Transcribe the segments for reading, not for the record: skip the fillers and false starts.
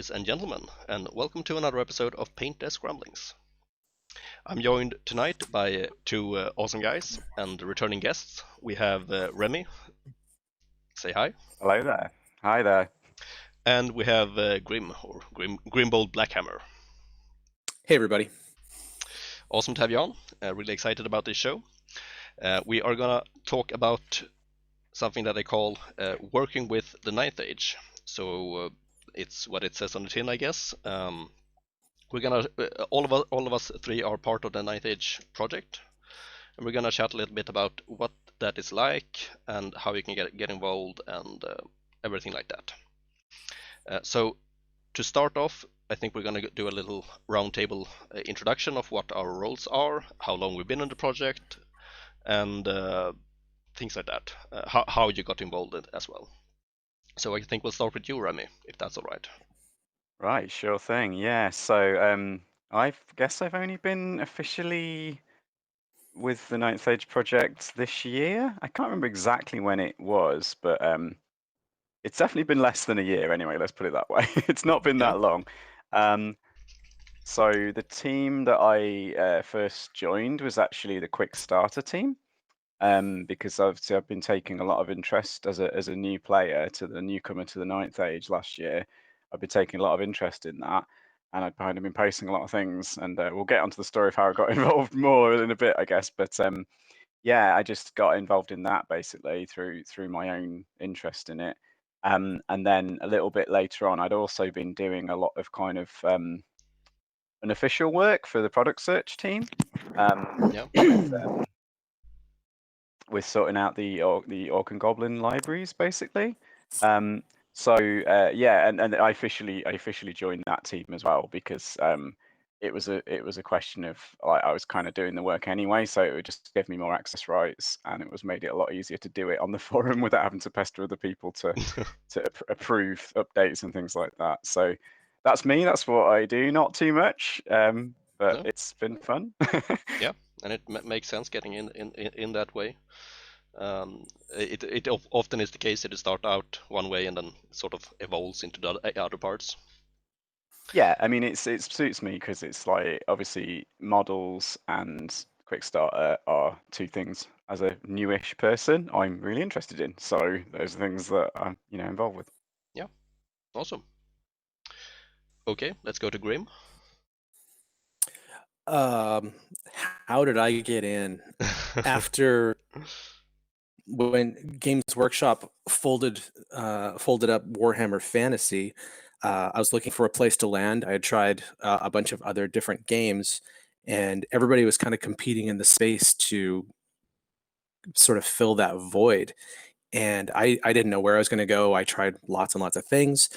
ladies and gentlemen, and welcome to another episode of Paint Desk Ramblings. I'm joined tonight by two awesome guys and returning guests. We have Remy, say hi, Hello there. Hi there. and we have Grimbold Blackhammer. Hey, everybody. Awesome to have you on. Really excited about this show. We are gonna talk about something that I call working with the Ninth Age. So it's what it says on the tin, I guess. We're gonna all of us three are part of the Ninth Age project, and we're gonna chat a little bit about what that is like and how you can get involved and everything like that. So to start off, I think we're gonna do a little roundtable introduction of what our roles are, how long we've been in the project, and things like that. How you got involved in as well. So I think we'll start with you, Remy, if that's all right. Right, sure thing. Yeah, so I guess I've only been officially with the Ninth Age project this year. I can't remember exactly when it was, but it's definitely been less than a year anyway, let's put it that way. It's not been Yeah. that long. So the team that I first joined was actually the Quick Starter team. Because obviously I've been taking a lot of interest as a new player to the newcomer to the Ninth Age last year. I've been taking a lot of interest in that, and I've kind of been posting a lot of things. And we'll get onto the story of how I got involved more in a bit, I guess. But yeah, I just got involved in that basically through my own interest in it. And then a little bit later on, I'd also been doing a lot of kind of unofficial work for the product search team. Yeah. With sorting out the Orc and Goblin libraries, basically. Yeah, and I officially joined that team as well because it was a question of I was kind of doing the work anyway, so it would just give me more access rights, and it was made it a lot easier to do it on the forum without having to pester other people to approve updates and things like that. So that's me. That's what I do. Not too much, but No. it's been fun. Yeah, and it makes sense getting in that way. It often is the case that it start out one way and then sort of evolves into the other parts. Yeah, I mean, it suits me because it's like obviously models and quick starter are two things as a newish person I'm really interested in. So those are things that I'm involved with. Yeah, awesome. Okay, let's go to Grim. How did I get in? After when Games Workshop folded up Warhammer Fantasy, I was looking for a place to land. I had tried a bunch of other different games, and everybody was kind of competing in the space to sort of fill that void. And I didn't know where I was going to go. I tried lots and lots of things,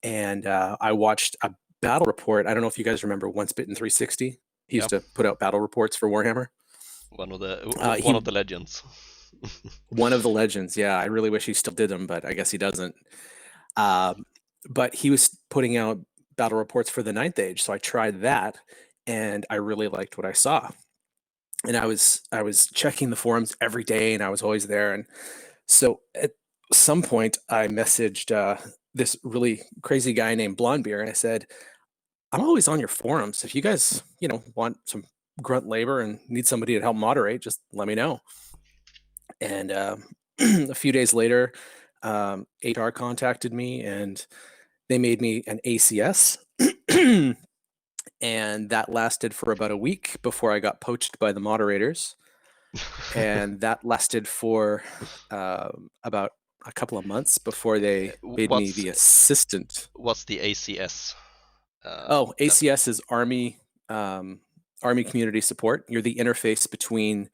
and I watched a battle report. I don't know if you guys remember Once Bitten 360. He used to put out battle reports for Warhammer. One of the legends. One of the legends, yeah. I really wish he still did them, but I guess he doesn't. But he was putting out battle reports for the Ninth Age, so I tried that, and I really liked what I saw. And I was checking the forums every day, and I was always there. And so at some point, I messaged this really crazy guy named Blondebeer, and I said, "I'm always on your forums. If you guys, want some grunt labor and need somebody to help moderate, just let me know." And a few days later, HR contacted me, and they made me an ACS. And that lasted for about a week before I got poached by the moderators. And that lasted for about a couple of months before they made me the assistant. What's the ACS? ACS is Army Community Support. You're the interface between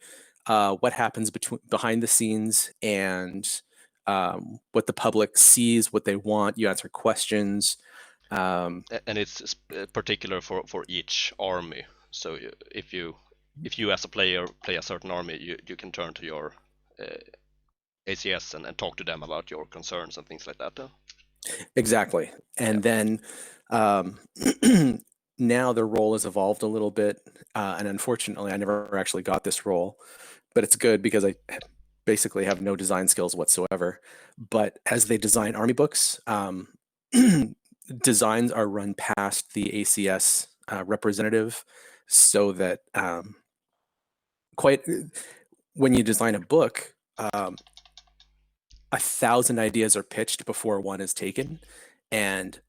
what happens behind the scenes and what the public sees, what they want. You answer questions. And it's particular for each army. So if you as a player play a certain army, you can turn to your ACS and talk to them about your concerns and things like that. Exactly. And then now the role has evolved a little bit, and unfortunately I never actually got this role, but it's good because I basically have no design skills whatsoever. But as they design army books, designs are run past the ACS representative, so that when you design a book, 1,000 ideas are pitched before one is taken, and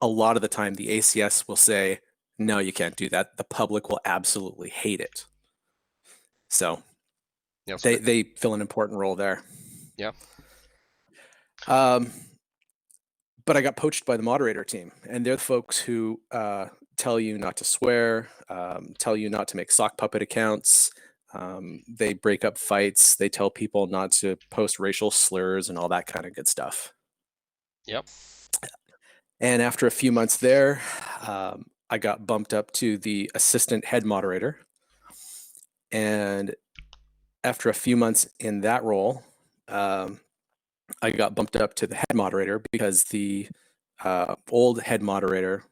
a lot of the time the ACS will say, no, you can't do that. The public will absolutely hate it. So they fill an important role there. Yeah. But I got poached by the moderator team, and they're the folks who tell you not to swear, tell you not to make sock puppet accounts. They break up fights. They tell people not to post racial slurs and all that kind of good stuff. Yep. And after a few months there, I got bumped up to the assistant head moderator. And after a few months in that role, I got bumped up to the head moderator because the old head moderator,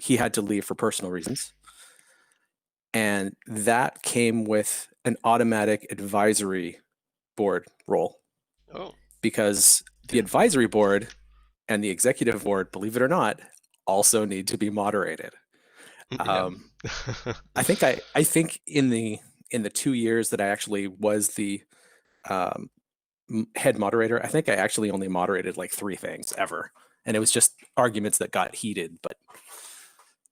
he had to leave for personal reasons. And that came with an automatic advisory board role. Oh. Because the advisory board and the executive board, believe it or not, also need to be moderated. Yeah. I think in the 2 years that I actually was the head moderator, I think I actually only moderated like 3 things ever, and it was just arguments that got heated. But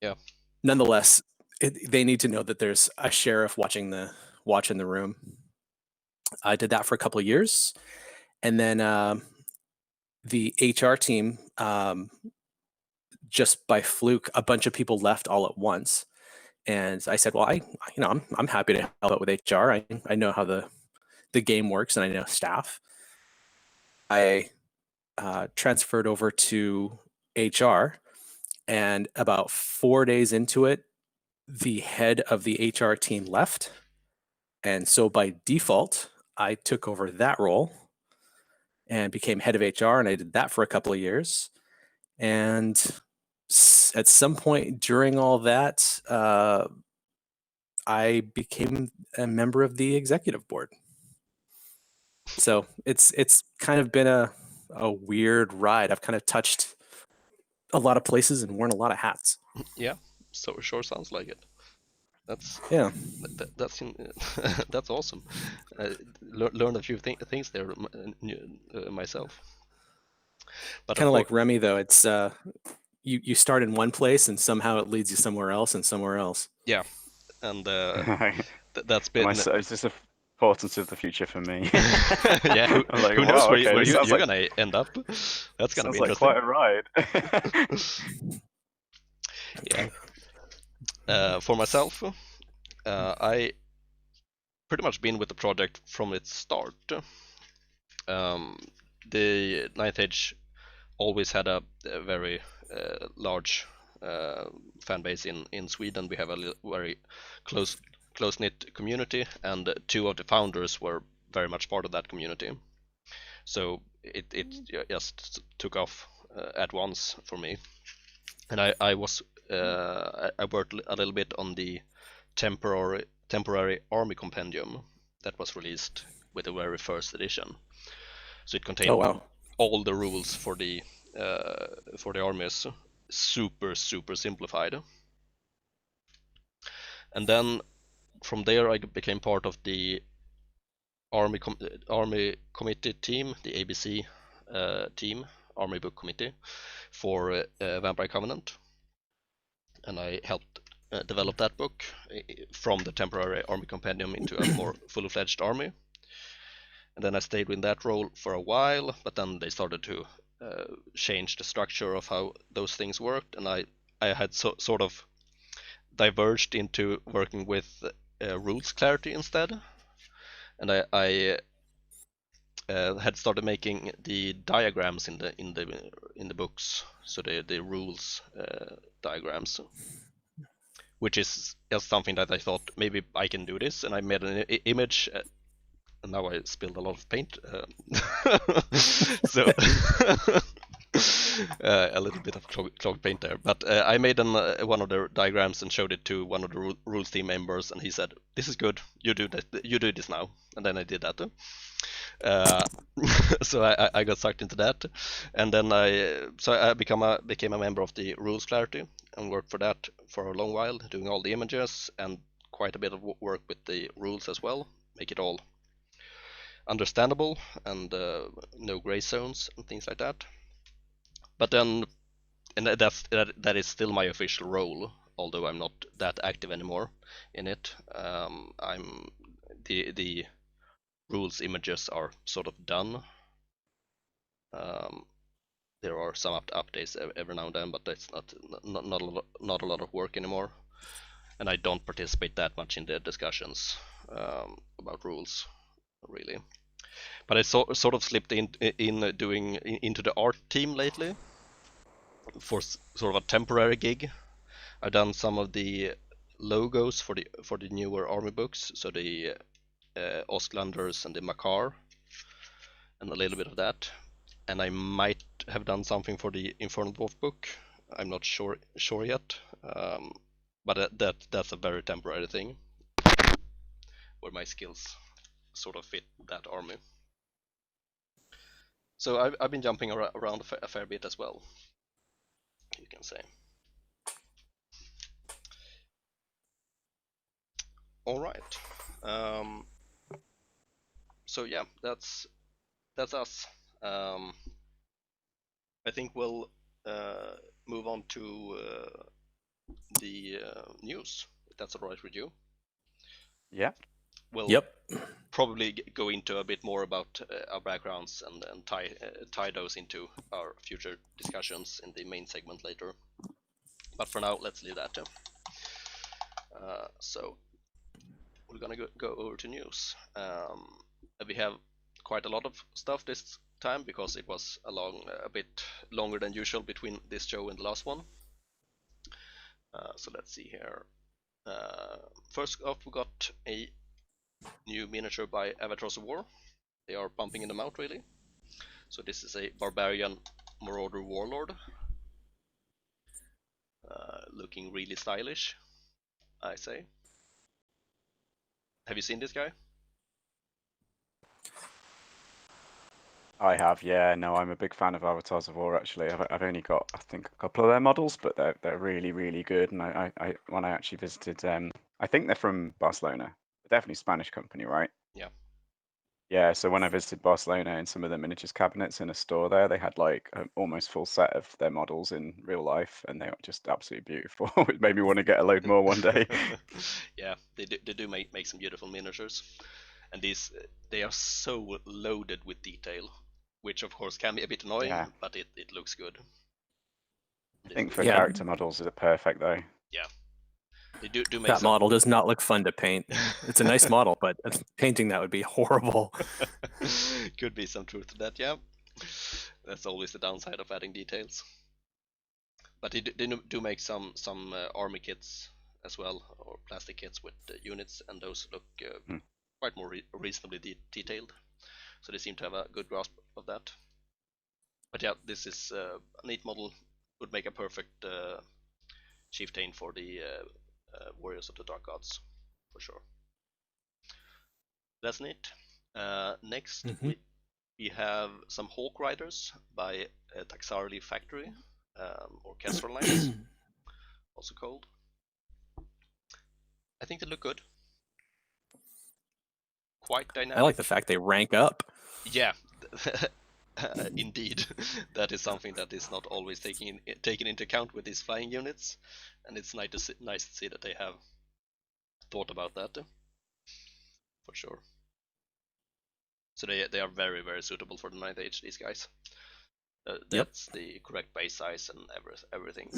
yeah, nonetheless, they need to know that there's a sheriff watching the room. I did that for a couple of years, and then the HR team, just by fluke, a bunch of people left all at once, and I said, "Well, I'm happy to help out with HR. I know how the game works, and I know staff." I transferred over to HR, and about 4 days into it, the head of the HR team left, and so by default, I took over that role and became head of HR, and I did that for a couple of years. And at some point during all that, I became a member of the executive board. So it's kind of been a weird ride. I've kind of touched a lot of places and worn a lot of hats. Yeah, so sure sounds like it. That's that's awesome. Learned a few things there myself. But kind of like Remy, though, it's you start in one place and somehow it leads you somewhere else and somewhere else. Yeah, and that's been. Is this a importance of the future for me? Yeah, who knows where you're gonna end up? That's gonna be interesting. Quite a ride. Yeah. For myself, I pretty much been with the project from its start. The Ninth Age always had a very large fan base in Sweden. We have a very close-knit community, and 2 of the founders were very much part of that community. So it just took off at once for me, and I worked a little bit on the temporary army compendium that was released with the very first edition. So it contained all the rules for the armies, super simplified. And then from there I became part of the army committee team, the ABC team, Army Book Committee for Vampire Covenant, and I helped develop that book from the temporary army compendium into a more fully-fledged army. And then I stayed in that role for a while, but then they started to change the structure of how those things worked, and I had sort of diverged into working with rules clarity instead. And I had started making the diagrams in the books, so the rules diagrams, which is just something that I thought maybe I can do this, and I made an image. And now I spilled a lot of paint, so a little bit of clogged paint there. But I made one of the diagrams and showed it to one of the rules team members, and he said, "This is good. You do this now." And then I did that. Uh, so I got sucked into that, and then I became a member of the Rules Clarity and worked for that for a long while, doing all the images and quite a bit of work with the rules as well, make it all understandable and no gray zones and things like that. But then, and that is still my official role, although I'm not that active anymore in it. I'm the rules images are sort of done. There are some updates every now and then, but it's not a lot of work anymore, and I don't participate that much in the discussions about rules, really. But I sort of slipped into the art team lately for sort of a temporary gig. I've done some of the logos for the newer army books, so the Ostlanders and the Makar, and a little bit of that. And I might have done something for the Infernal Dwarf book. I'm not sure yet, but that's a very temporary thing, where my skills sort of fit that army. So I've been jumping around a fair bit as well, you can say. All right. So yeah, that's us. I think we'll move on to the news, if that's all right with you. Yeah. We'll probably go into a bit more about our backgrounds and tie those into our future discussions in the main segment later. But for now, let's leave that. So we're gonna go over to news. We have quite a lot of stuff this time because it was a bit longer than usual between this show and the last one. So let's see here. First off, we got a new miniature by Avatars of War. They are pumping them out, really. So this is a barbarian marauder warlord, looking really stylish, I say. Have you seen this guy? I have, yeah. No, I'm a big fan of Avatars of War. Actually, I've only got, I think, a couple of their models, but they're really, really good. And I when I actually visited, I think they're from Barcelona. They're definitely Spanish company, right? Yeah. Yeah. So when I visited Barcelona in some of the miniatures cabinets in a store there, they had like an almost full set of their models in real life, and they were just absolutely beautiful. It made me want to get a load more one day. Yeah, they do make some beautiful miniatures, and they are so loaded with detail, which of course can be a bit annoying, Yeah. but it looks good. I think for character models, is it perfect though? Yeah, they do make that model does not look fun to paint. It's a nice model, but painting that would be horrible. Could be some truth to that, yeah. That's always the downside of adding details. But they do make some army kits as well, or plastic kits with units, and those look quite more reasonably detailed. So they seem to have a good grasp of that. But yeah, this is a neat model. Would make a perfect chieftain for the Warriors of the Dark Gods, for sure. That's neat. Next, we have some Hawk Riders by Taxarli Factory, or Kestrel Knights, also called. I think they look good. Quite dynamic. I like the fact they rank up. Yeah, indeed. That is something that is not always taken into account with these flying units, and it's nice to see that they have thought about that, for sure. So they are very, very suitable for the 9th Age, these guys. That's the correct base size and everything.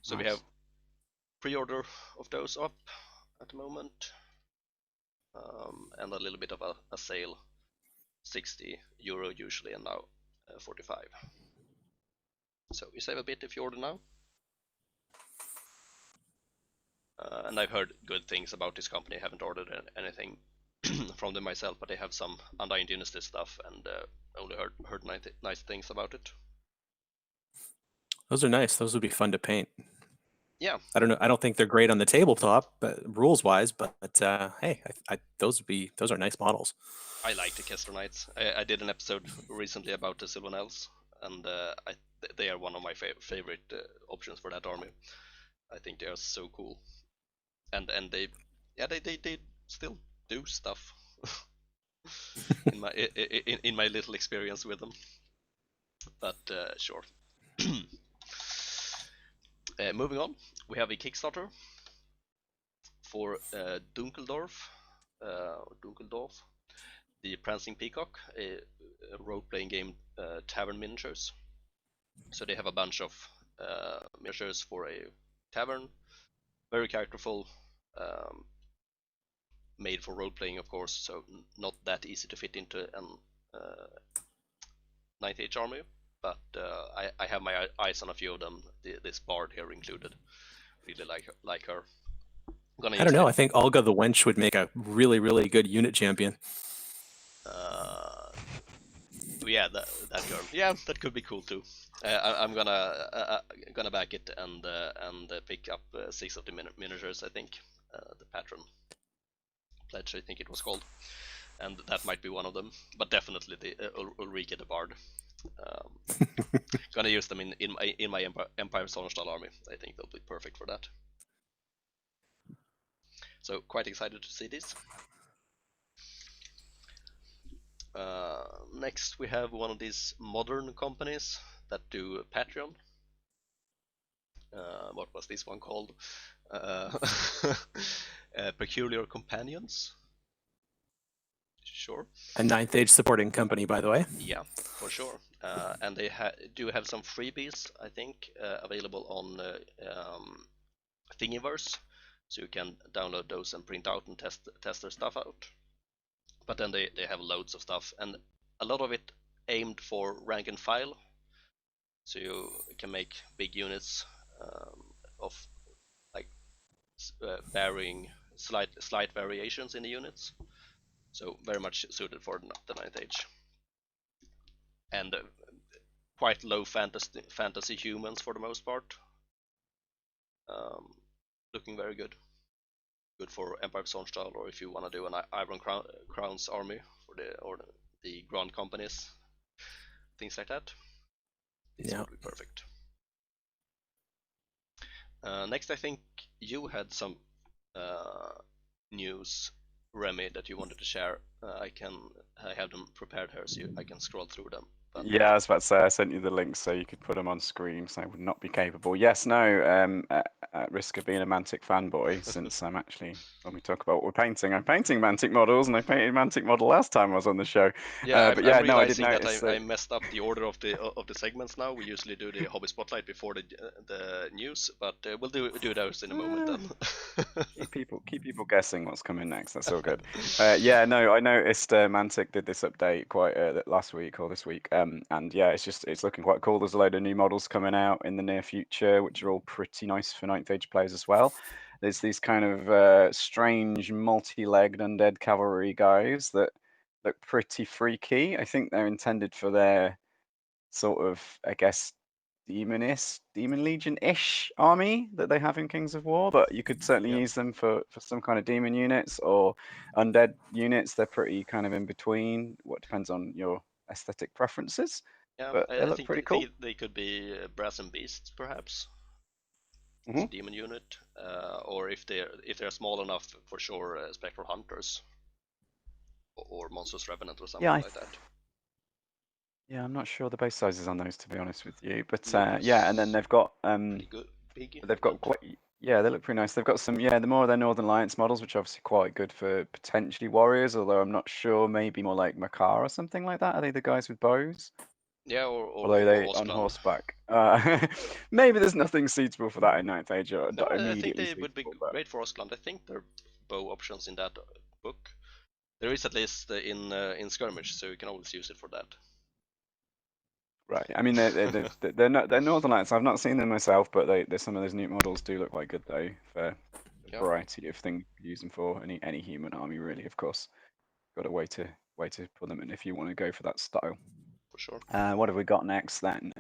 So we have pre-order of those up at the moment, and a little bit of a sale, €60 usually, and now 45. So you save a bit if you order now. And I've heard good things about this company. I haven't ordered anything from them myself, but they have some Undying Dynasty stuff, and only heard nice things about it. Those are nice. Those would be fun to paint. Yeah. I don't know. I don't think they're great on the tabletop, but rules wise. But hey, those are nice models. I like the Kester Knights. I did an episode recently about the Sylvanels, and they are one of my favorite options for that army. I think they are so cool, and they still do stuff in my little experience with them. But sure. Moving on, we have a Kickstarter for Dunkeldorf, the Prancing Peacock, a role-playing game, tavern miniatures. So they have a bunch of miniatures for a tavern, very characterful, made for role-playing, of course. So not that easy to fit into an 9th Age army, but I have my eyes on a few of them. This bard here included. Really like her. I don't know. I think Olga the Wench would make a really, really good unit champion. Yeah, that girl. Yeah, that could be cool too. I'm gonna back it and pick up 6 of the miniatures. I think the patron pledge, I think it was called, and that might be one of them. But definitely the Ulrike the Bard. Gonna use them in my Empire Sonnenstahl army. I think they'll be perfect for that. So quite excited to see this. Next we have one of these modern companies that do Patreon. What was this one called? Peculiar Companions. Sure. A 9th Age supporting company, by the way. Yeah, for sure. And they do have some freebies, I think, available on Thingiverse, so you can download those and print out and test their stuff out. But then they have loads of stuff, and a lot of it aimed for rank and file, so you can make big units of like varying slight variations in the units. So very much suited for the 9th Age. And quite low fantasy humans for the most part. Looking very good. Good for Empire of Sonnenstahl, or if you want to do an Iron Crown's army for the Grand Companies, things like that. This would be perfect. Next, I think you had some news, Remy, that you wanted to share. I have them prepared here, so I can scroll through them. But... Yeah, I was about to say I sent you the link so you could put them on screen, so I would not be capable. Yes, no, at risk of being a Mantic fanboy, since I'm actually, when we talk about what we're painting, I'm painting Mantic models, and I painted a Mantic model last time I was on the show. Yeah, but yeah, I'm no, I did realizing notice that I messed up the order of the segments now. We usually do the hobby spotlight before the news, but we'll do those in a moment then. keep people guessing what's coming next. That's all good. Yeah, no, I noticed Mantic did this update quite last week or this week, and yeah, it's looking quite cool. There's a load of new models coming out in the near future, which are all pretty nice for 9th Age players as well. There's these kind of strange multi-legged undead cavalry guys that look pretty freaky. I think they're intended for their sort of, I guess, Demon Legion-ish army that they have in Kings of War, but you could certainly use them for some kind of demon units or undead units. They're pretty kind of in between. What depends on your aesthetic preferences. Yeah, but they I look think pretty cool. They could be Brazen Beasts, perhaps. Mm-hmm. It's a demon unit, or if they're small enough, for sure, Spectral Hunters or Monstrous Revenant or something like that. Yeah, I'm not sure the base sizes on those, to be honest with you. But Looks yeah, and then they've got good, big. they've got quite, yeah, they look pretty nice. They've got some, the more of their Northern Alliance models, which are obviously quite good for potentially warriors, although I'm not sure, maybe more like Makar or something like that. Are they the guys with bows? Yeah, or are they on horseback? Maybe there's nothing suitable for that in 9th Age. Or no, immediately I think they would be but... great for Ostland. I think there are bow options in that book. There is at least in skirmish, so you can always use it for that. Right. I mean, they're Northern Lights. I've not seen them myself, but some of those new models do look quite good though for a variety of things you use them for. Any human army, really. Of course, got a way to put them in if you want to go for that style. For sure. What have we got next then?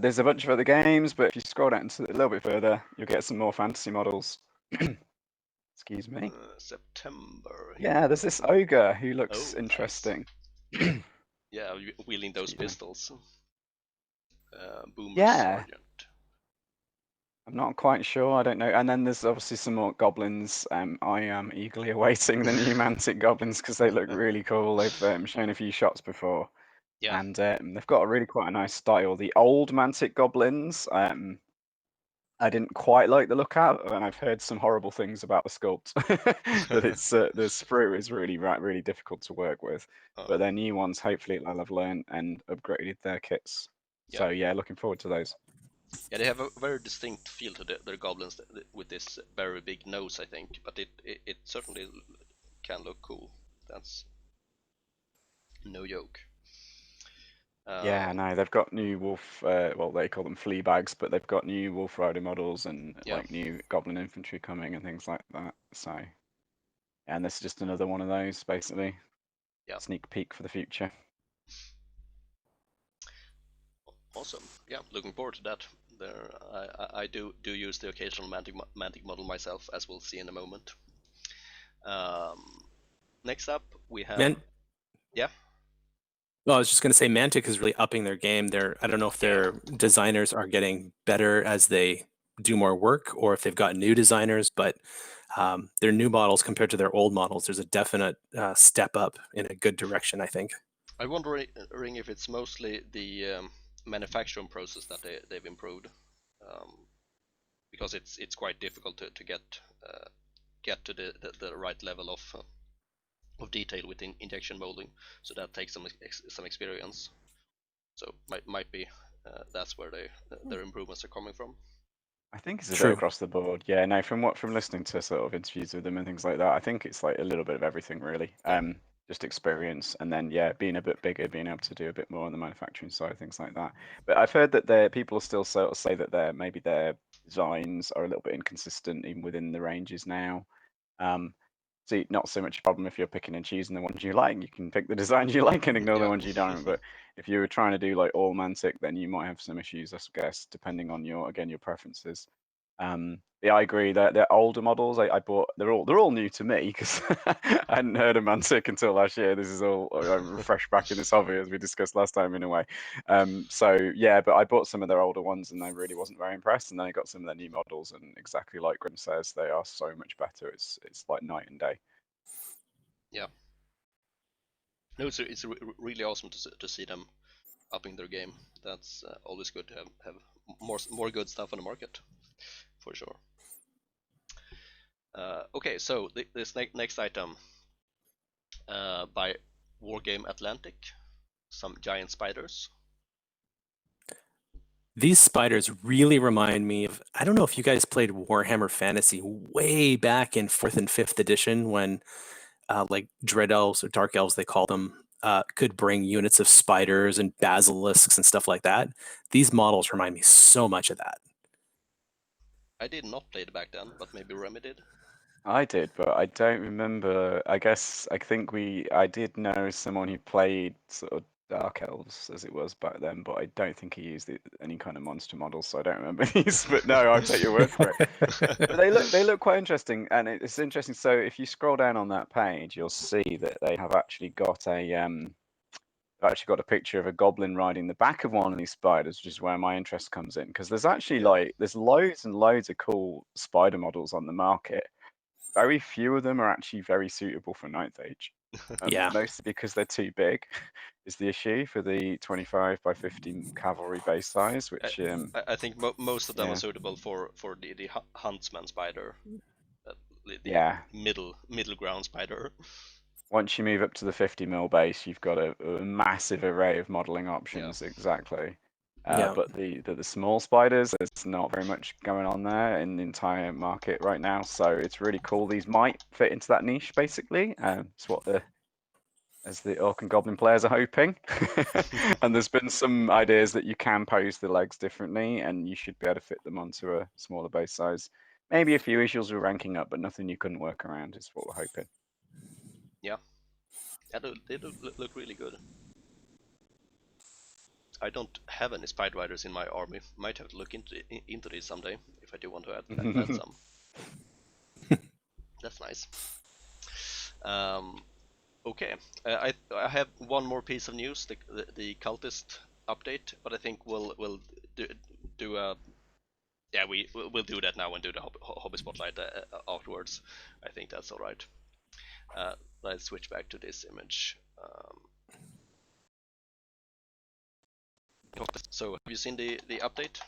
There's a bunch of other games, but if you scroll down a little bit further, you'll get some more fantasy models. Excuse me. September. Yeah, there's this ogre who looks Oh, interesting. Yeah, wielding those Excuse me. pistols. Boomer Yeah, Sergeant. I'm not quite sure. I don't know. And then there's obviously some more goblins. I am eagerly awaiting the new Mantic goblins because they look really cool. They've shown a few shots before, Yeah. and they've got a really quite a nice style. The old Mantic goblins, I didn't quite like the look at, and I've heard some horrible things about the sculpt. That it's the sprue is really difficult to work with. But their new ones, hopefully, I'll have learned and upgraded their kits. So yeah, looking forward to those. Yeah, they have a very distinct feel to their goblins with this very big nose, I think. But it certainly can look cool. That's no joke. Yeah, no, they've got new wolf. Well, they call them flea bags, but they've got new wolf rider models and like new goblin infantry coming and things like that. So, and this is just another one of those, basically. Yeah. Sneak peek for the future. Awesome. Yeah, looking forward to that. There, I do use the occasional mantic model myself, as we'll see in a moment. Next up, we have. Yeah. Well, I was just going to say Mantic is really upping their game. I don't know if their designers are getting better as they do more work or if they've got new designers, but their new models compared to their old models, there's a definite step up in a good direction, I think. I'm wondering if it's mostly the manufacturing process that they've improved, because it's quite difficult to get to the right level of detail within injection molding. So that takes some experience. So might be that's where their improvements are coming from. I think it's a True. bit across the board. Yeah, no, from listening to sort of interviews with them and things like that, I think it's like a little bit of everything really. Just experience, and then being a bit bigger, being able to do a bit more on the manufacturing side, things like that. But I've heard that people still sort of say that maybe their designs are a little bit inconsistent even within the ranges now. See, not so much a problem if you're picking and choosing the ones you like. You can pick the designs you like and ignore the ones you don't. But if you were trying to do like all Mantic, then you might have some issues, I guess, depending on your preferences. Yeah, I agree that they're older models. I bought. They're all new to me because I hadn't heard of Mantic until last year. This is all fresh back in this hobby, as we discussed last time, in a way. So yeah, but I bought some of their older ones and I really wasn't very impressed. And then I got some of their new models, and exactly like Grim says, they are so much better. It's like night and day. Yeah. No, it's really awesome to see them upping their game. That's always good to have more good stuff on the market, for sure. Okay, so this next item by Wargame Atlantic, some giant spiders. These spiders really remind me of, I don't know if you guys played Warhammer Fantasy way back in 4th and 5th edition when like Dread Elves or Dark Elves, they call them, could bring units of spiders and basilisks and stuff like that. These models remind me so much of that. I did not play it back then, but maybe Remy did. I did, but I don't remember. I think I did know someone who played sort of Dark Elves as it was back then, but I don't think he used any kind of monster models, so I don't remember these. But no, I'll take your word for it. But they look quite interesting, and it's interesting. So if you scroll down on that page, you'll see that they have actually got a picture of a goblin riding the back of one of these spiders, which is where my interest comes in, because there's actually there's loads and loads of cool spider models on the market. Very few of them are actually very suitable for Ninth Age. Yeah. Mostly because they're too big is the issue for the 25 by 50 cavalry base size, which I think most of them are suitable for the huntsman spider, the middle ground spider. Once you move up to the 50 mil base, you've got a massive array of modeling options. Exactly. But the small spiders, there's not very much going on there in the entire market right now. So it's really cool. These might fit into that niche, basically. It's what the Orc and Goblin players are hoping. And there's been some ideas that you can pose the legs differently, and you should be able to fit them onto a smaller base size. Maybe a few issues with ranking up, but nothing you couldn't work around is what we're hoping. Yeah, they look really good. I don't have any Spider Riders in my army. Might have to look into these someday if I do want to add some. That's nice. Okay, I have one more piece of news, the cultist update, but I think we'll do a we'll do that now and do the hobby spotlight afterwards. I think that's all right. Let's switch back to this image. So have you seen the update?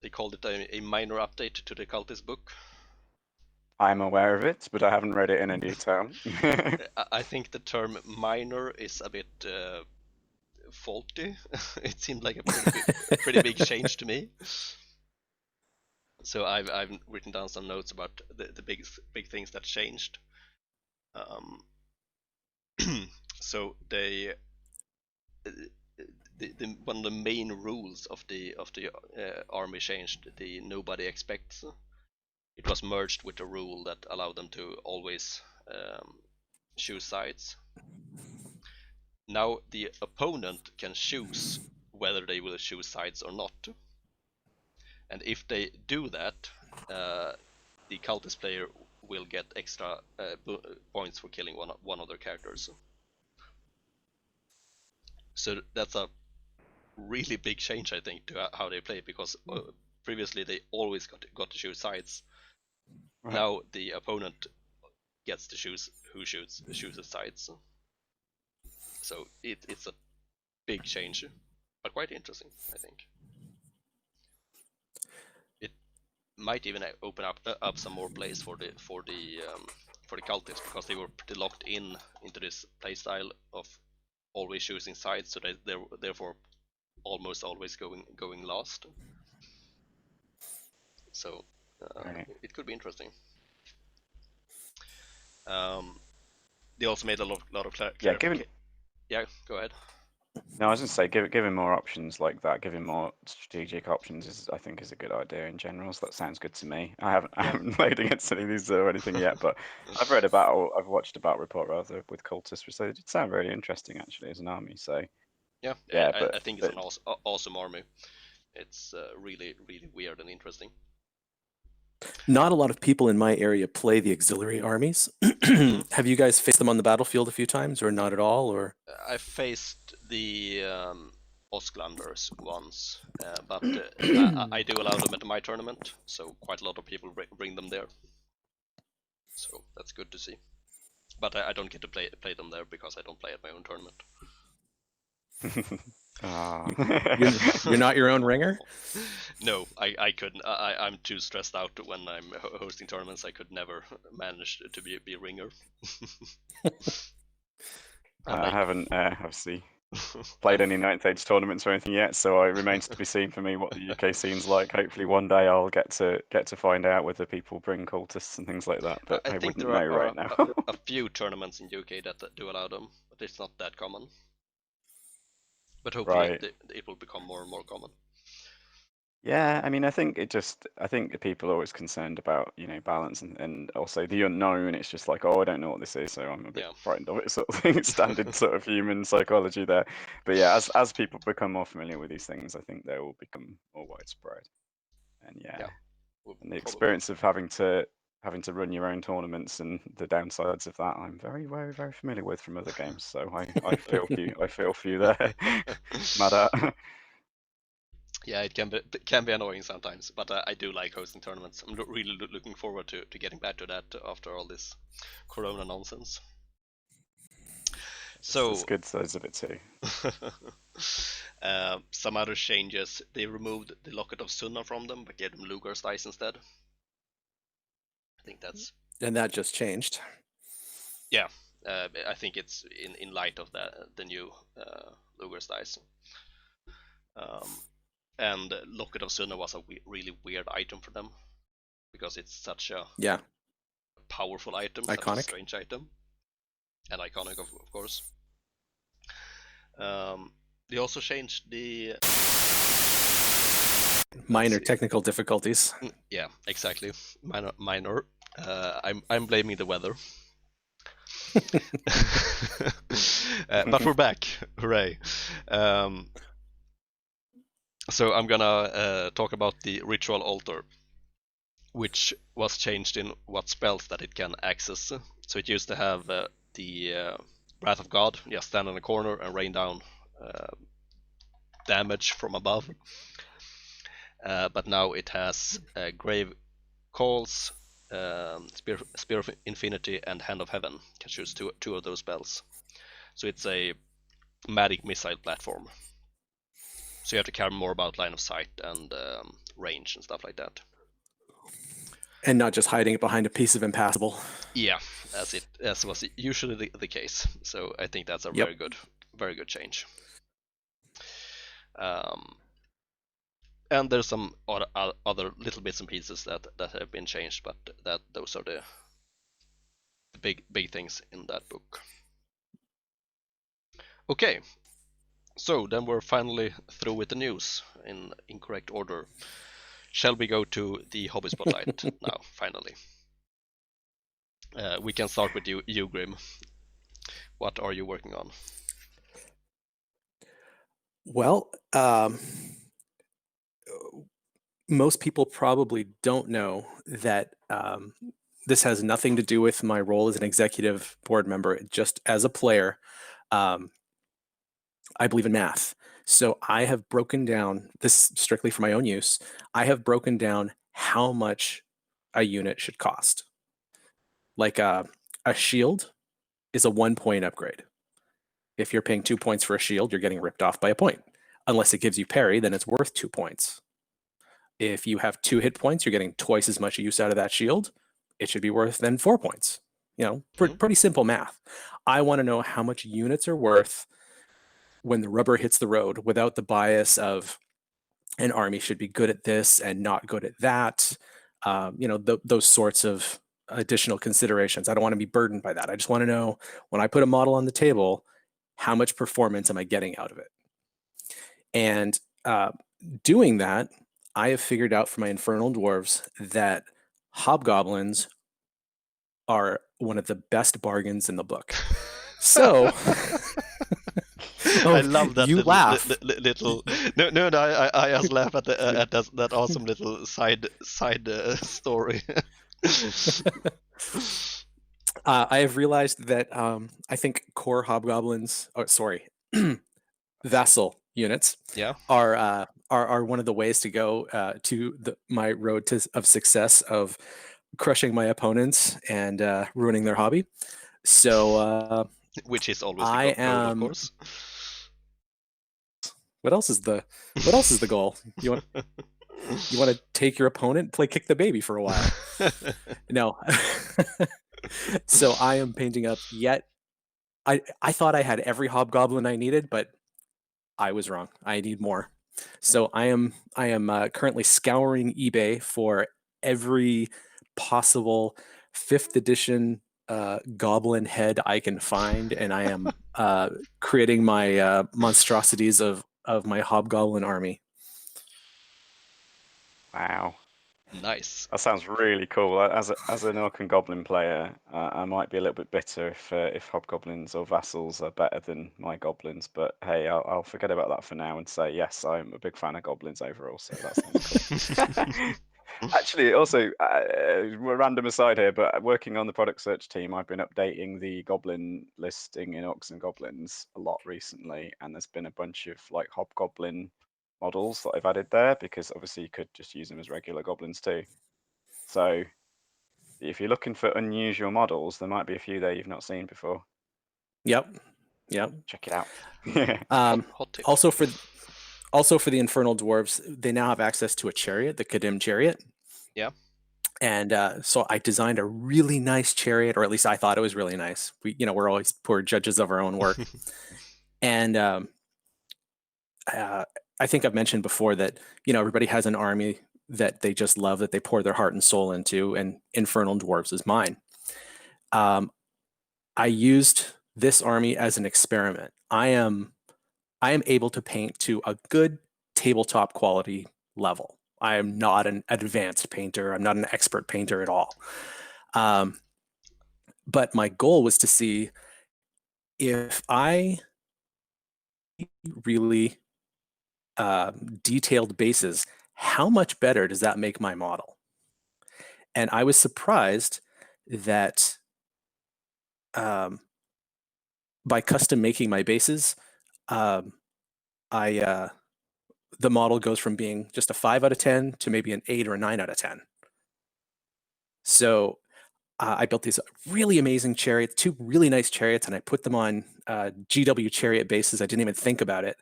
They called it a minor update to the cultist book. I'm aware of it, but I haven't read it in any detail. I think the term minor is a bit faulty. It seemed like a pretty big change to me. So I've written down some notes about the big things that changed. So they one of the main rules of the army changed. The nobody expects. It was merged with a rule that allowed them to always choose sides. Now the opponent can choose whether they will choose sides or not. And if they do that, the cultist player will get extra points for killing one of their characters. So that's a really big change, I think, to how they play, because previously they always got to choose sides. Right. Now the opponent gets to choose who chooses sides. So it's a big change, but quite interesting, I think. It might even open up some more plays for the cultists, because they were pretty locked into this playstyle of always choosing sides, so they're therefore almost always going last. So it could be interesting. They also made a lot of clarification. Yeah, go ahead. No, I was just say giving more options like that, giving more strategic options I think is a good idea in general. So that sounds good to me. I haven't played against any of these or anything yet, but I've watched about report rather with cultists, so it did sound really interesting actually as an army. So yeah, I think it's an awesome army. It's really weird and interesting. Not a lot of people in my area play the auxiliary armies. Have you guys faced them on the battlefield a few times, or not at all? Or I faced the Osklanders once, but I do allow them at my tournament, so quite a lot of people bring them there. So that's good to see. But I don't get to play them there because I don't play at my own tournament. You're not your own ringer? No, I couldn't. I'm too stressed out when I'm hosting tournaments. I could never manage to be a ringer. I haven't obviously played any 9th Age tournaments or anything yet, so it remains to be seen for me what the UK scene's like. Hopefully one day I'll get to find out whether people bring cultists and things like that, but I wouldn't know right now. A few tournaments in UK that do allow them, but it's not that common. But hopefully it will become more and more common. Yeah, I mean, I think people are always concerned about, balance and also the unknown. It's just like, oh, I don't know what this is, so I'm a bit frightened of it, sort of thing. Standard sort of human psychology there. But yeah, as people become more familiar with these things, I think they will become more widespread. And and the experience of having to run your own tournaments and the downsides of that, I'm very, very, very familiar with from other games. So I feel for you there, Mada. Yeah, it can be annoying sometimes, but I do like hosting tournaments. I'm really looking forward to getting back to that after all this Corona nonsense. So it's good size of it too. Some other changes: they removed the Locket of Sunna from them, but gave them Lugar's dice instead. I think and that just changed. Yeah, I think it's in light of the new Lugar's dice. And Locket of Sunna was a really weird item for them, because it's such a powerful item, iconic. Such a strange item, and iconic of course. They also changed the minor technical difficulties. Yeah, exactly. Minor. I'm blaming the weather. But we're back, hooray! So I'm gonna talk about the ritual altar, which was changed in what spells that it can access. So it used to have the Wrath of God, just stand in a corner and rain down damage from above. But now it has Grave Calls, Spear of Infinity, and Hand of Heaven. You can choose two of those spells. So it's a magic missile platform. So you have to care more about line of sight and range and stuff like that. And not just hiding it behind a piece of impassable. Yeah, as was usually the case. So I think that's a very good change. And there's some other little bits and pieces that have been changed, but those are the big things in that book. Okay, so then we're finally through with the news in incorrect order. Shall we go to the hobby spotlight now? Finally, we can start with you, Grim. What are you working on? Well, most people probably don't know that this has nothing to do with my role as an executive board member. Just as a player, I believe in math. So I have broken down this strictly for my own use. I have broken down how much a unit should cost. Like a shield is a 1-point upgrade. If you're paying 2 points for a shield, you're getting ripped off by a point. Unless it gives you parry, then it's worth 2 points. If you have 2 hit points, you're getting twice as much use out of that shield. It should be worth then 4 points. Pretty simple math. I want to know how much units are worth when the rubber hits the road without the bias of an army should be good at this and not good at that. Those sorts of additional considerations. I don't want to be burdened by that. I just want to know when I put a model on the table, how much performance am I getting out of it? And doing that, I have figured out for my Infernal Dwarves that hobgoblins are one of the best bargains in the book. So I love that you little, laugh. little. No. I just laugh at that awesome little side story. I have realized that I think core hobgoblins, Vassal units, are one of the ways to go to my road of success of crushing my opponents and ruining their hobby. So which is always the goal, of course. What else is the goal? You want to take your opponent, play kick the baby for a while? No. So I am painting up yet. I thought I had every hobgoblin I needed, but I was wrong. I need more. So I am currently scouring eBay for every possible 5th edition goblin head I can find, and I am creating my monstrosities of my hobgoblin army. Wow. Nice. That sounds really cool. As an orc and goblin player, I might be a little bit bitter if hobgoblins or vassals are better than my goblins. But hey, I'll forget about that for now and say yes, I'm a big fan of goblins overall. So that sounds cool. Actually, also, a random aside here, but working on the product search team, I've been updating the goblin listing in Orcs and Goblins a lot recently, and there's been a bunch of like hobgoblin models that I've added there because obviously you could just use them as regular goblins too. So if you're looking for unusual models, there might be a few there you've not seen before. Yep. Check it out. Hot tip. Also for the Infernal Dwarves, they now have access to a chariot, the Kadim chariot. Yeah. And so I designed a really nice chariot, or at least I thought it was really nice. We're always poor judges of our own work. And I think I've mentioned before that, everybody has an army that they just love, that they pour their heart and soul into, and Infernal Dwarves is mine. I used this army as an experiment. I am able to paint to a good tabletop quality level. I am not an advanced painter. I'm not an expert painter at all. But my goal was to see if I really detailed bases, how much better does that make my model? And I was surprised that by custom making my bases, the model goes from being just a 5 out of 10 to maybe an 8 or a 9 out of 10. So I built these really amazing chariots, 2 really nice chariots, and I put them on GW chariot bases. I didn't even think about it.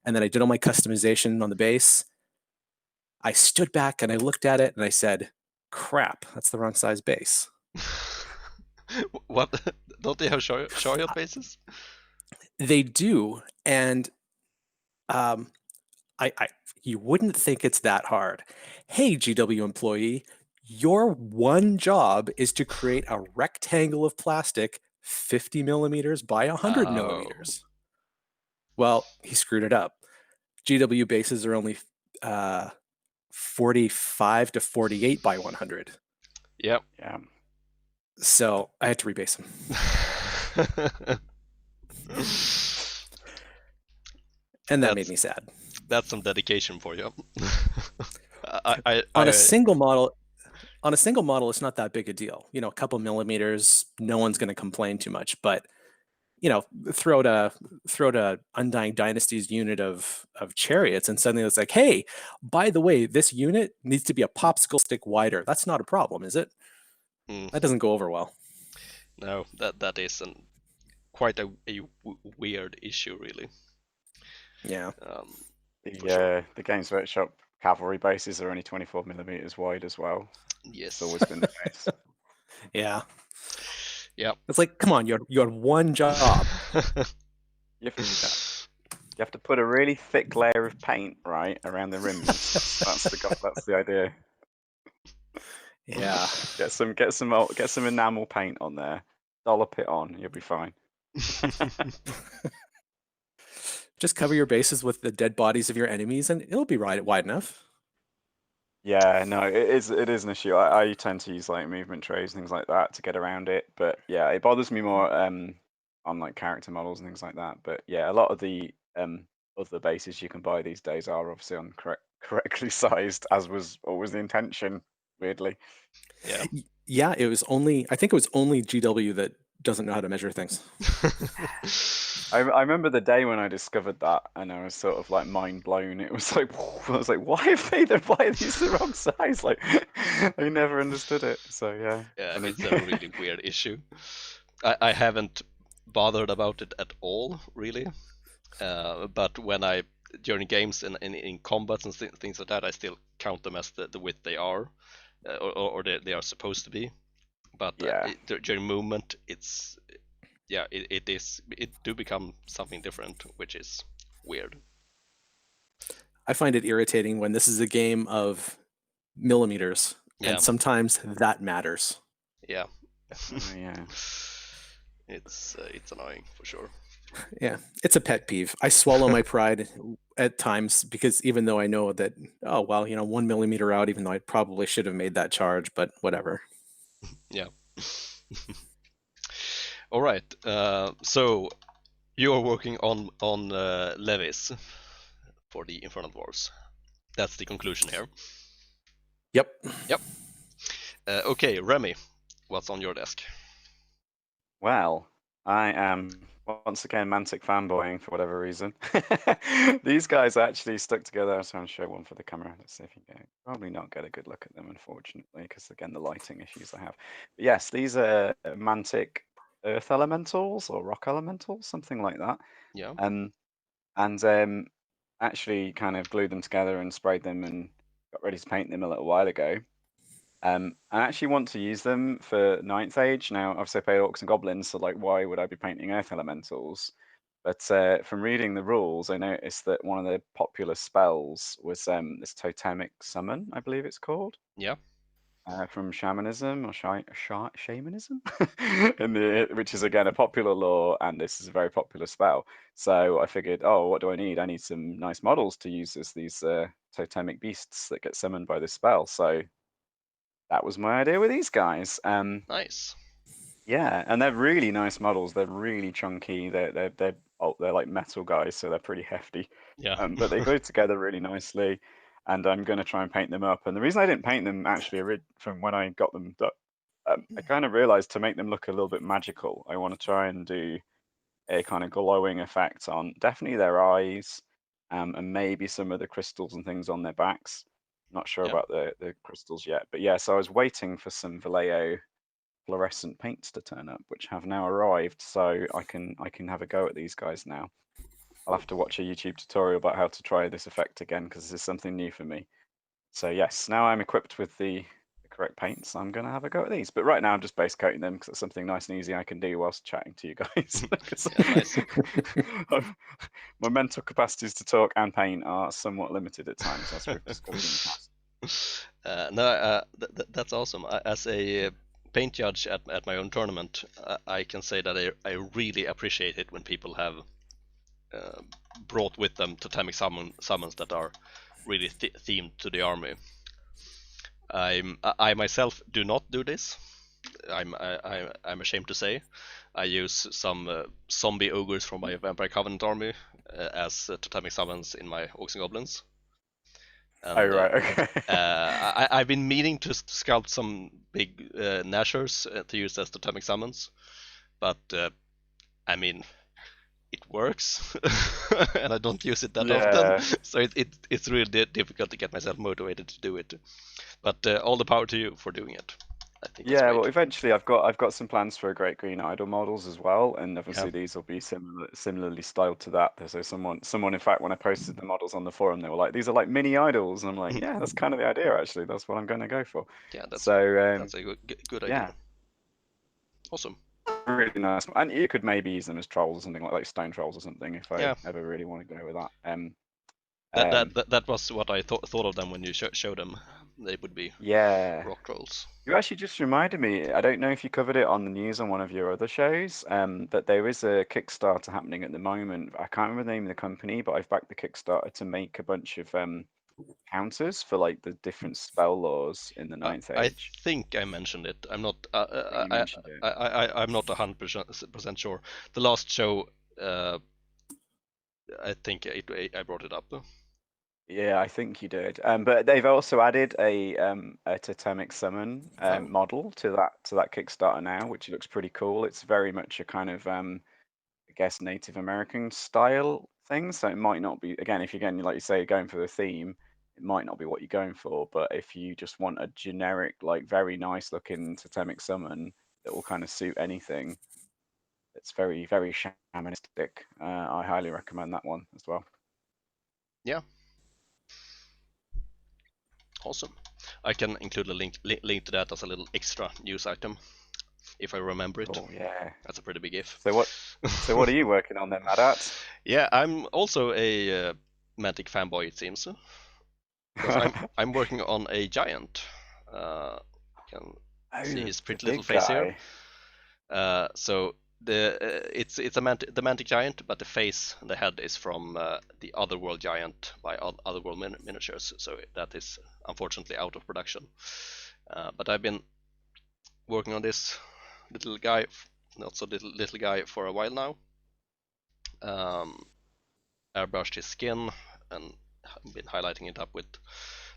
And then I did all my customization on the base. I stood back and I looked at it and I said, crap, that's the wrong size base. What? Don't they have chariot bases? They do. And you wouldn't think it's that hard. Hey, GW employee, your one job is to create a rectangle of plastic 50 millimeters by 100 Oh. millimeters. Well, he screwed it up. GW bases are only 45 to 48 by 100. Yep. Yeah. So I had to rebase them. And that made me sad. That's some dedication for you. On a single model, it's not that big a deal. You know, a couple millimeters, no one's going to complain too much. But you know, throw to Undying Dynasty's unit of chariots, and suddenly it's like, hey, by the way, this unit needs to be a popsicle stick wider. That's not a problem, is it? That doesn't go over well. No, that is quite a weird issue, really. Yeah. The Games Workshop cavalry bases are only 24 millimeters wide as well. Yes, it's always been the case. Yeah. Yeah. It's like, come on, you had one job. You have to put a really thick layer of paint right around the rims. That's the idea. Yeah. Get some enamel paint on there. Dollop it on, you'll be fine. Just cover your bases with the dead bodies of your enemies, and it'll be wide enough. Yeah, no, it is an issue. I tend to use like movement trays and things like that to get around it, but yeah, it bothers me more on like character models and things like that. But yeah, a lot of the other bases you can buy these days are obviously correctly sized, as was always the intention, weirdly. Yeah. Yeah, I think it was only GW that doesn't know how to measure things. I remember the day when I discovered that, and I was sort of like mind blown. It was like, I was like, why are these the wrong size? Like, I never understood it. So yeah. Yeah, it's a really weird issue. I haven't bothered about it at all, really. But when during games and in combats and things like that, I still count them as the width they are, or they are supposed to be. But yeah, during movement, it do become something different, which is weird. I find it irritating when this is a game of millimeters, and sometimes that matters. Yeah. Yeah. It's annoying for sure. Yeah, it's a pet peeve. I swallow my pride at times because even though I know that, oh, well, 1 millimeter out, even though I probably should have made that charge, but whatever. Yeah. All right. So you are working on Levies for the Infernal Dwarves. That's the conclusion here. Yep. Okay, Remy, what's on your desk? Well, I am once again Mantic fanboying for whatever reason. These guys actually stuck together. I'm trying to show one for the camera. Let's see if you can probably not get a good look at them, unfortunately, because again the lighting issues I have. But yes, these are Mantic Earth Elementals or Rock Elementals, something like that. Yeah. And actually kind of glued them together and sprayed them and got ready to paint them a little while ago. I actually want to use them for 9th Age. Now, obviously I play Orcs and Goblins, so like, why would I be painting Earth Elementals? But from reading the rules, I noticed that one of the popular spells was this Totemic Summon, I believe it's called. Yeah. From Shamanism or Shamanism, which is again a popular lore, and this is a very popular spell. So I figured, oh, what do I need? I need some nice models to use as these totemic beasts that get summoned by this spell. So that was my idea with these guys. Nice. Yeah, and they're really nice models. They're really chunky. They're like metal guys, so they're pretty hefty. Yeah. But they glue together really nicely, and I'm going to try and paint them up. And the reason I didn't paint them actually from when I got them, I kind of realized to make them look a little bit magical, I want to try and do a kind of glowing effect on definitely their eyes, and maybe some of the crystals and things on their backs. Not sure Yeah. about the crystals yet, but yeah. So I was waiting for some Vallejo fluorescent paints to turn up, which have now arrived. So I can have a go at these guys now. I'll have to watch a YouTube tutorial about how to try this effect again because this is something new for me. So yes, now I'm equipped with the correct paints. I'm going to have a go at these. But right now I'm just base coating them because it's something nice and easy I can do whilst chatting to you guys. Yeah, nice. My mental capacities to talk and paint are somewhat limited at times, as we've discussed in the past. No, that's awesome. As a paint judge at my own tournament, I can say that I really appreciate it when people have brought with them totemic summons that are really themed to the army. I myself do not do this. I'm ashamed to say. I use some zombie ogres from my Vampire Covenant army as totemic summons in my Orcs and Goblins. And, Oh right, okay. I've been meaning to sculpt some big Nashers to use as totemic summons, but I mean, it works, and I don't use it that often, Yeah. so it's really difficult to get myself motivated to do it. But all the power to you for doing it. I think that's Yeah, great. well, eventually I've got some plans for a Great Green Idol models as well, and Yeah. obviously these will be similarly styled to that. So someone in fact when I posted the models on the forum, they were like, "These are like mini idols," and I'm like, "Yeah, that's kind of the idea actually. That's what I'm going to go for." Yeah, So that's a good yeah, idea. Awesome. really nice. And you could maybe use them as trolls or something like stone trolls or something if I Yeah, ever really want to go with that. that was what I thought of them when you showed them. They would be Yeah. rock trolls. You actually just reminded me. I don't know if you covered it on the news on one of your other shows, but there is a Kickstarter happening at the moment. I can't remember the name of the company, but I've backed the Kickstarter to make a bunch of counters for like the different spell laws in the Ninth I Age. think I mentioned it. I'm not. I think you mentioned it. I'm not 100% sure. The last show, I think I brought it up. Yeah, I think you did. But they've also added a totemic summon Oh. model to that Kickstarter now, which looks pretty cool. It's very much a kind of I guess Native American style thing. So it might not be again if you're going like you say going for the theme, it might not be what you're going for. But if you just want a generic like very nice looking totemic summon that will kind of suit anything, it's very shamanistic. I highly recommend that one as well. Yeah. Awesome. I can include a link to that as a little extra news item if I remember it. Oh yeah. That's a pretty big if. So what are you working on then, Madat? Yeah, I'm also a Mantic fanboy, it seems. Because I'm working on a giant. You can see Oh, his the pretty little big face here. guy. So it's a the Mantic giant, but the face and the head is from the Otherworld giant by Otherworld Miniatures. So that is unfortunately out of production. But I've been working on this little guy, not so little guy, for a while now. Airbrushed his skin and been highlighting it up with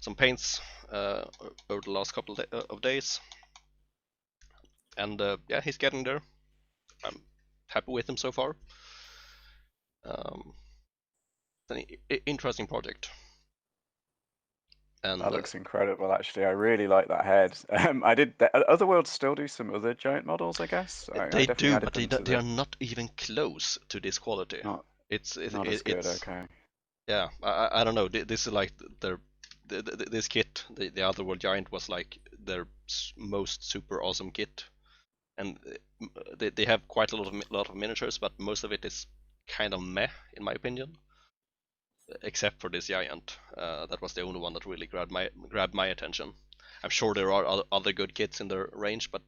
some paints over the last couple of days. And yeah, he's getting there. I'm happy with him so far. It's an interesting project. And That looks incredible, actually. I really like that head. I did. Otherworld still do some other giant models, I guess. I they definitely do, added but them to they are the not even close to this quality. not It's not as good. Okay. yeah. I don't know. This is like this kit. The Otherworld Giant was like their most super awesome kit, and they have quite a lot of miniatures, but most of it is kind of meh in my opinion. Except for this giant, that was the only one that really grabbed my attention. I'm sure there are other good kits in their range, but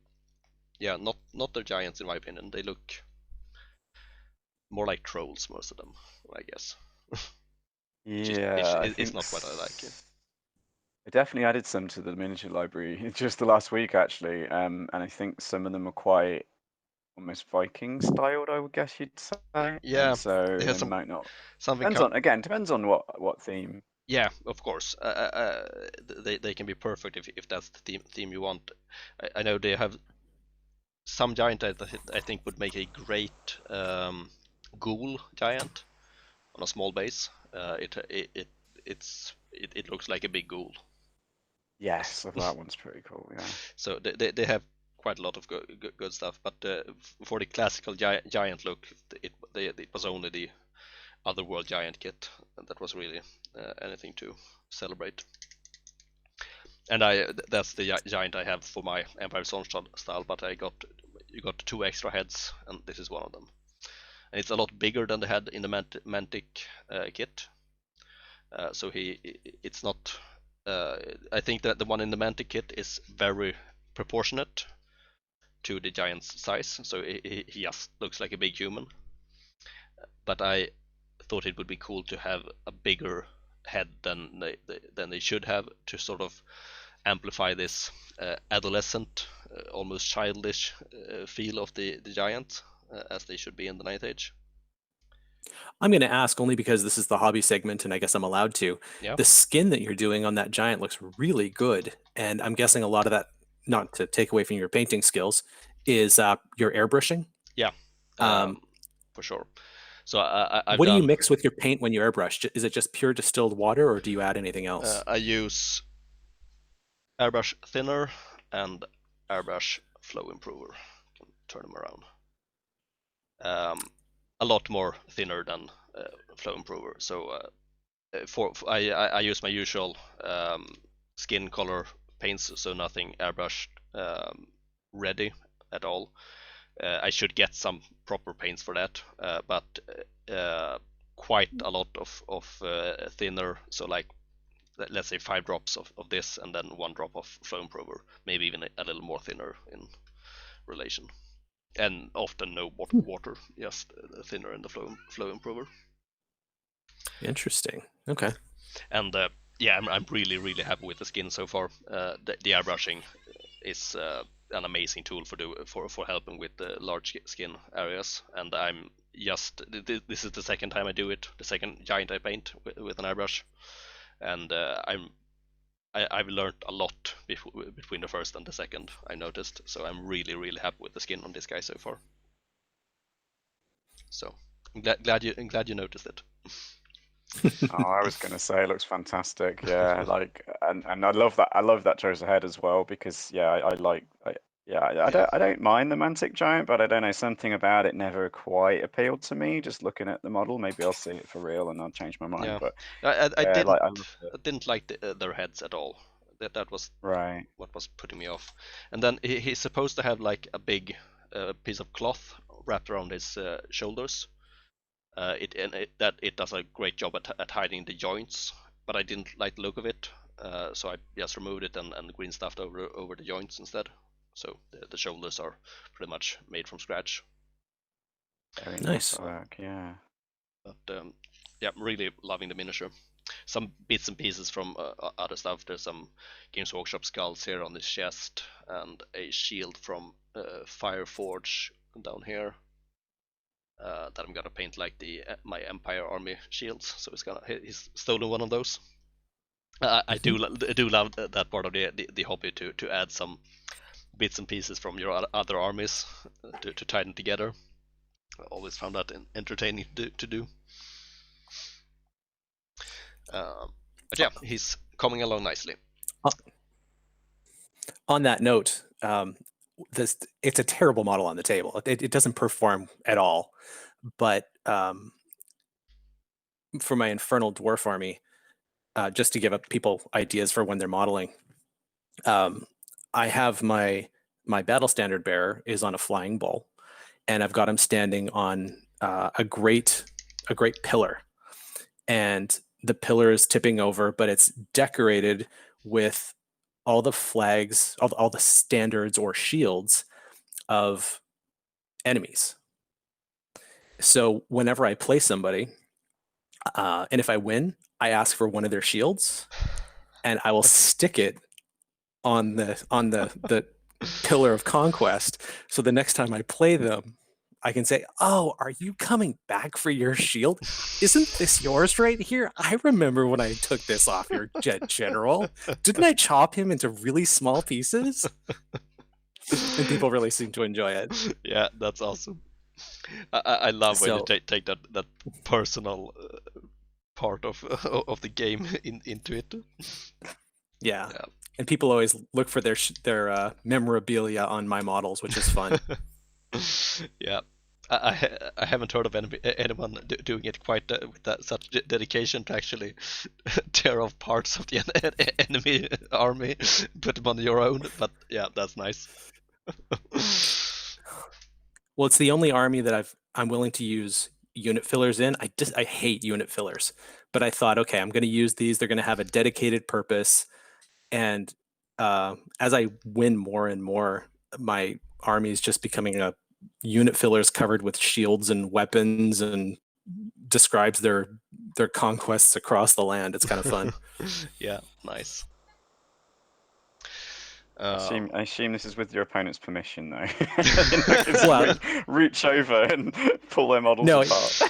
yeah, not their giants in my opinion. They look more like trolls, most of them, I guess. Yeah, I It's think not what I like. I definitely added some to the miniature library just the last week, actually. And I think some of them are quite almost Viking styled, I would guess you'd say. Yeah, And so they have they might not. something. Depends on what theme. Yeah, of course. They can be perfect if that's the theme you want. I know they have some giant that I think would make a great ghoul giant on a small base. It looks like a big ghoul. Yes, that one's pretty cool. Yeah. So they have quite a lot of good stuff, but for the classical giant look, it was only the Otherworld giant kit that was really anything to celebrate. And that's the giant I have for my Empire Storm style, but you got 2 extra heads, and this is one of them. And it's a lot bigger than the head in the Mantic kit. So it's not. I think that the one in the Mantic kit is very proportionate to the giant's size, so he just looks like a big human. But I thought it would be cool to have a bigger head than they should have, to sort of amplify this adolescent, almost childish feel of the giant, as they should be in the Ninth Age. I'm going to ask only because this is the hobby segment, and I guess I'm allowed to. Yeah. The skin that you're doing on that giant looks really good, and I'm guessing a lot of that, not to take away from your painting skills, is your airbrushing. Yeah, for sure. So what do you mix with your paint when you airbrush? Is it just pure distilled water, or do you add anything else? I use airbrush thinner and airbrush flow improver. Can turn them around. A lot more thinner than flow improver. So I use my usual skin color paints, so nothing airbrushed ready at all. I should get some proper paints for that, but quite a lot of thinner. So like, let's say 5 drops of this, and then 1 drop of flow improver, maybe even a little more thinner in relation. And often no water, just thinner in the flow improver. Interesting. Okay. And yeah, I'm really happy with the skin so far. The airbrushing is an amazing tool for helping with the large skin areas. And I'm just this is the second time I do it, the second giant I paint with an airbrush, and I've learned a lot between the first and the second, I noticed. So I'm really happy with the skin on this guy so far. So I'm glad you noticed it. Oh, I was going to say it looks fantastic. Yeah, like, and I love that choice of head as well, because yeah, I don't mind the Mantic giant, but I don't know, something about it never quite appealed to me. Just looking at the model, maybe I'll see it for real and I'll change my mind. Yeah. But I didn't like their heads at all. That was right. what was putting me off. And then he's supposed to have like a big piece of cloth wrapped around his shoulders. It does a great job at hiding the joints, but I didn't like the look of it, so I just removed it and green stuffed over the joints instead. So the shoulders are pretty much made from scratch. Very nice work, yeah. But yeah, I'm really loving the miniature. Some bits and pieces from other stuff. There's some Games Workshop skulls here on his chest, and a shield from Fireforge down here. That I'm gonna paint like my Empire army shields. So he's stolen one of those. I do love that part of the hobby to add some bits and pieces from your other armies to tie them together. I always found that entertaining to do. But yeah, he's coming along nicely. On that note, it's a terrible model on the table. It doesn't perform at all. But for my Infernal Dwarf army, just to give up people ideas for when they're modeling, I have my battle standard bearer is on a flying bull, and I've got him standing on a great pillar, and the pillar is tipping over, but it's decorated with all the flags, all the standards or shields of enemies. So whenever I play somebody, and if I win, I ask for one of their shields, and I will stick it on the pillar of conquest. So the next time I play them, I can say, "Oh, are you coming back for your shield? Isn't this yours right here? I remember when I took this off your general. Didn't I chop him into really small pieces?" And people really seem to enjoy it. Yeah, that's awesome. I love when you So take that personal part of of the game into it. yeah. Yeah. And people always look for their memorabilia on my models, which is fun. Yeah. I haven't heard of anyone doing it quite with that such dedication to actually tear off parts of the enemy army, put them on your own. But yeah, that's nice. Well, it's the only army that I'm willing to use unit fillers in. I hate unit fillers, but I thought, okay, I'm going to use these. They're going to have a dedicated purpose, and as I win more and more, my army is just becoming a unit fillers covered with shields and weapons, and describes their conquests across the land. It's kind of fun. Yeah, nice. I assume this is with your opponent's permission, though. Well, reach over and pull their models no. apart.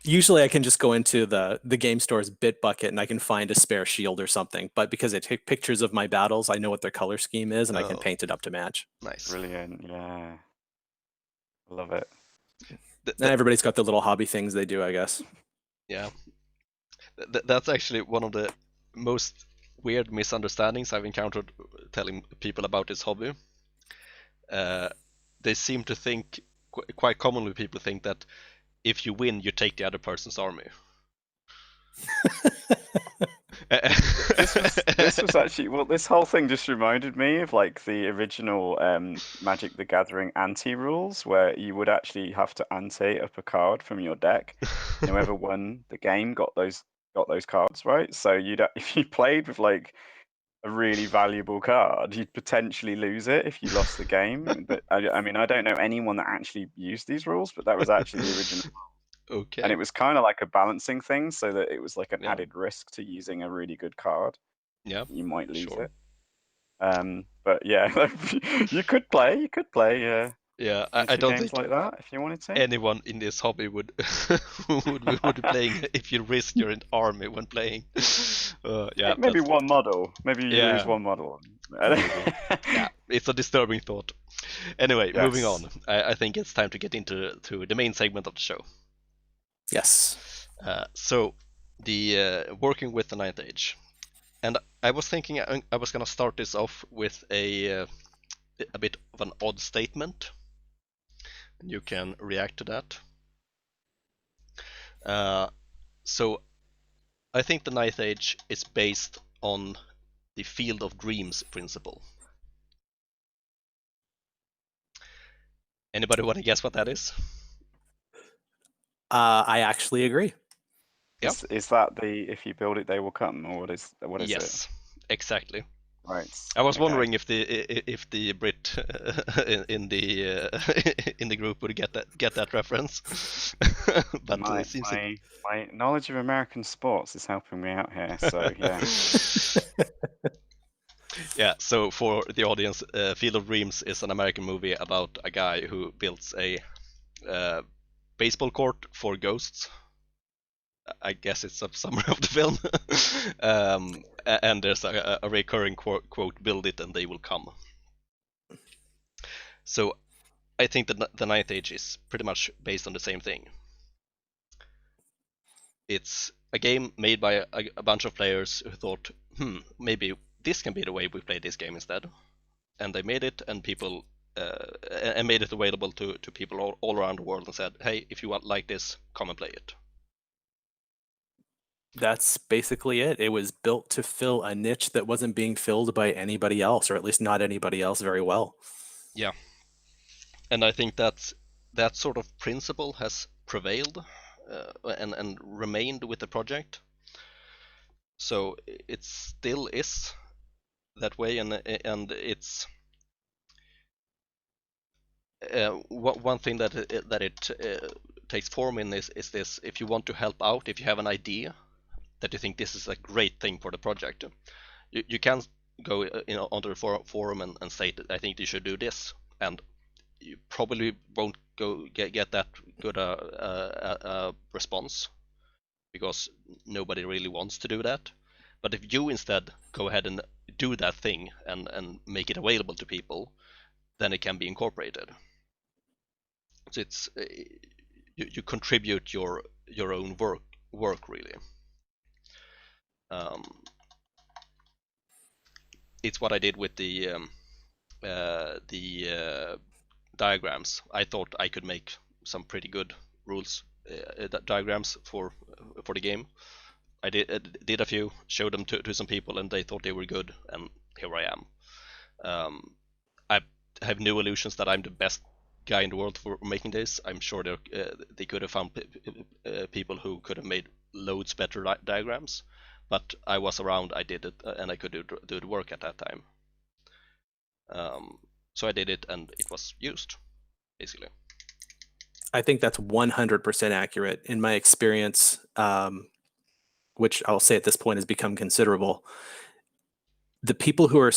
Usually I can just go into the game store's bit bucket and I can find a spare shield or something. But because I take pictures of my battles, I know what their color scheme is and I can paint it up to match. Nice. Brilliant. Yeah. I love it. And everybody's got the little hobby things they do, I guess. Yeah. That's actually one of the most weird misunderstandings I've encountered telling people about this hobby. They seem to think, quite commonly people think that if you win, you take the other person's army. This was actually, well, this whole thing just reminded me of like the original Magic the Gathering anti-rules, where you would actually have to ante up a card from your deck. And whoever won the game got those cards, right? So if you played with like a really valuable card, you'd potentially lose it if you lost the game. But I mean, I don't know anyone that actually used these rules, but that was actually the original. Okay. And it was kind of like a balancing thing, so that it was like an Yeah. added risk to using a really good card. Yeah. You might lose Sure. it. But yeah, you could play. Yeah, I don't games think like that if you wanted to. anyone in this hobby would would be playing if you risk your army when playing. Yeah, Maybe one model. Maybe you Yeah. lose one model. Yeah, it's a disturbing thought. Anyway, Yes. moving on. I think it's time to get into the main segment of the show. Yes. So, the working with the Ninth Age, and I was thinking I was gonna start this off with a bit of an odd statement. You can react to that. So, I think the Ninth Age is based on the Field of Dreams principle. Anybody want to guess what that is? I actually agree. Yep. Is that the if you build it they will come, or what is it? Yes, exactly. Right. I was Okay. wondering if the Brit in the group would get that reference, but my, it seems my knowledge of American sports is helping me out here. So yeah. Yeah. So for the audience, Field of Dreams is an American movie about a guy who builds a baseball court for ghosts. I guess it's a summary of the film. And there's a recurring quote, "Build it and they will come." So I think that the Ninth Age is pretty much based on the same thing. It's a game made by a bunch of players who thought, maybe this can be the way we play this game instead. And they made it, and people and made it available to people all around the world and said, hey, if you like this, come and play it. That's basically it. It was built to fill a niche that wasn't being filled by anybody else, or at least not anybody else very well. Yeah. And I think that sort of principle has prevailed and remained with the project. So it still is that way, and it's one thing that it takes form in is this: if you want to help out, if you have an idea that you think this is a great thing for the project, you can go onto the forum and say that I think you should do this, and you probably won't get that good a response because nobody really wants to do that. But if you instead go ahead and do that thing and make it available to people, then it can be incorporated. So it's you contribute your own work really. It's what I did with the diagrams. I thought I could make some pretty good rules diagrams for the game. I did a few, showed them to some people, and they thought they were good, and here I am. I have no illusions that I'm the best guy in the world for making this. I'm sure they could have found people who could have made loads better diagrams, but I was around, I did it, and I could do the work at that time. So I did it, and it was used, basically. I think that's 100% accurate. In my experience, which I'll say at this point has become considerable, the people who are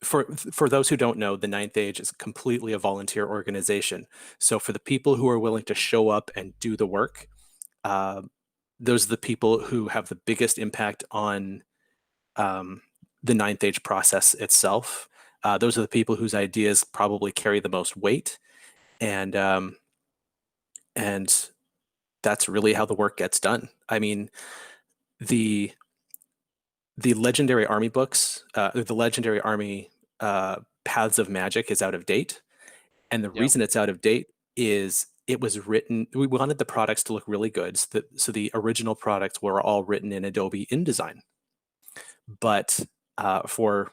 for those who don't know, the Ninth Age is completely a volunteer organization. So for the people who are willing to show up and do the work, those are the people who have the biggest impact on the Ninth Age process itself. Those are the people whose ideas probably carry the most weight, and that's really how the work gets done. I mean, the Legendary Army books, the Legendary Army Paths of Magic is out of date. And the reason it's out of date is it was written, we wanted the products to look really good. So the original products were all written in Adobe InDesign. But for,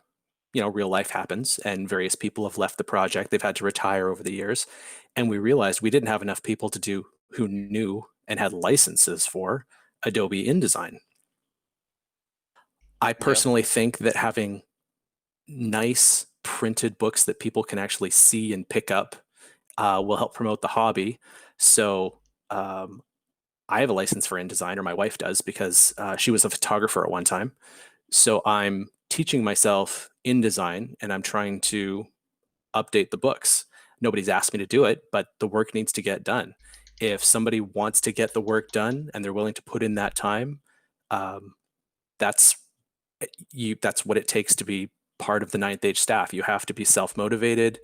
real life happens and various people have left the project. They've had to retire over the years. And we realized we didn't have enough people to do who knew and had licenses for Adobe InDesign. I personally think that having nice printed books that people can actually see and pick up will help promote the hobby. So I have a license for InDesign, or my wife does, because she was a photographer at one time. So I'm teaching myself InDesign, and I'm trying to update the books. Nobody's asked me to do it, but the work needs to get done. If somebody wants to get the work done and they're willing to put in that time, that's what it takes to be part of the Ninth Age staff. You have to be self-motivated.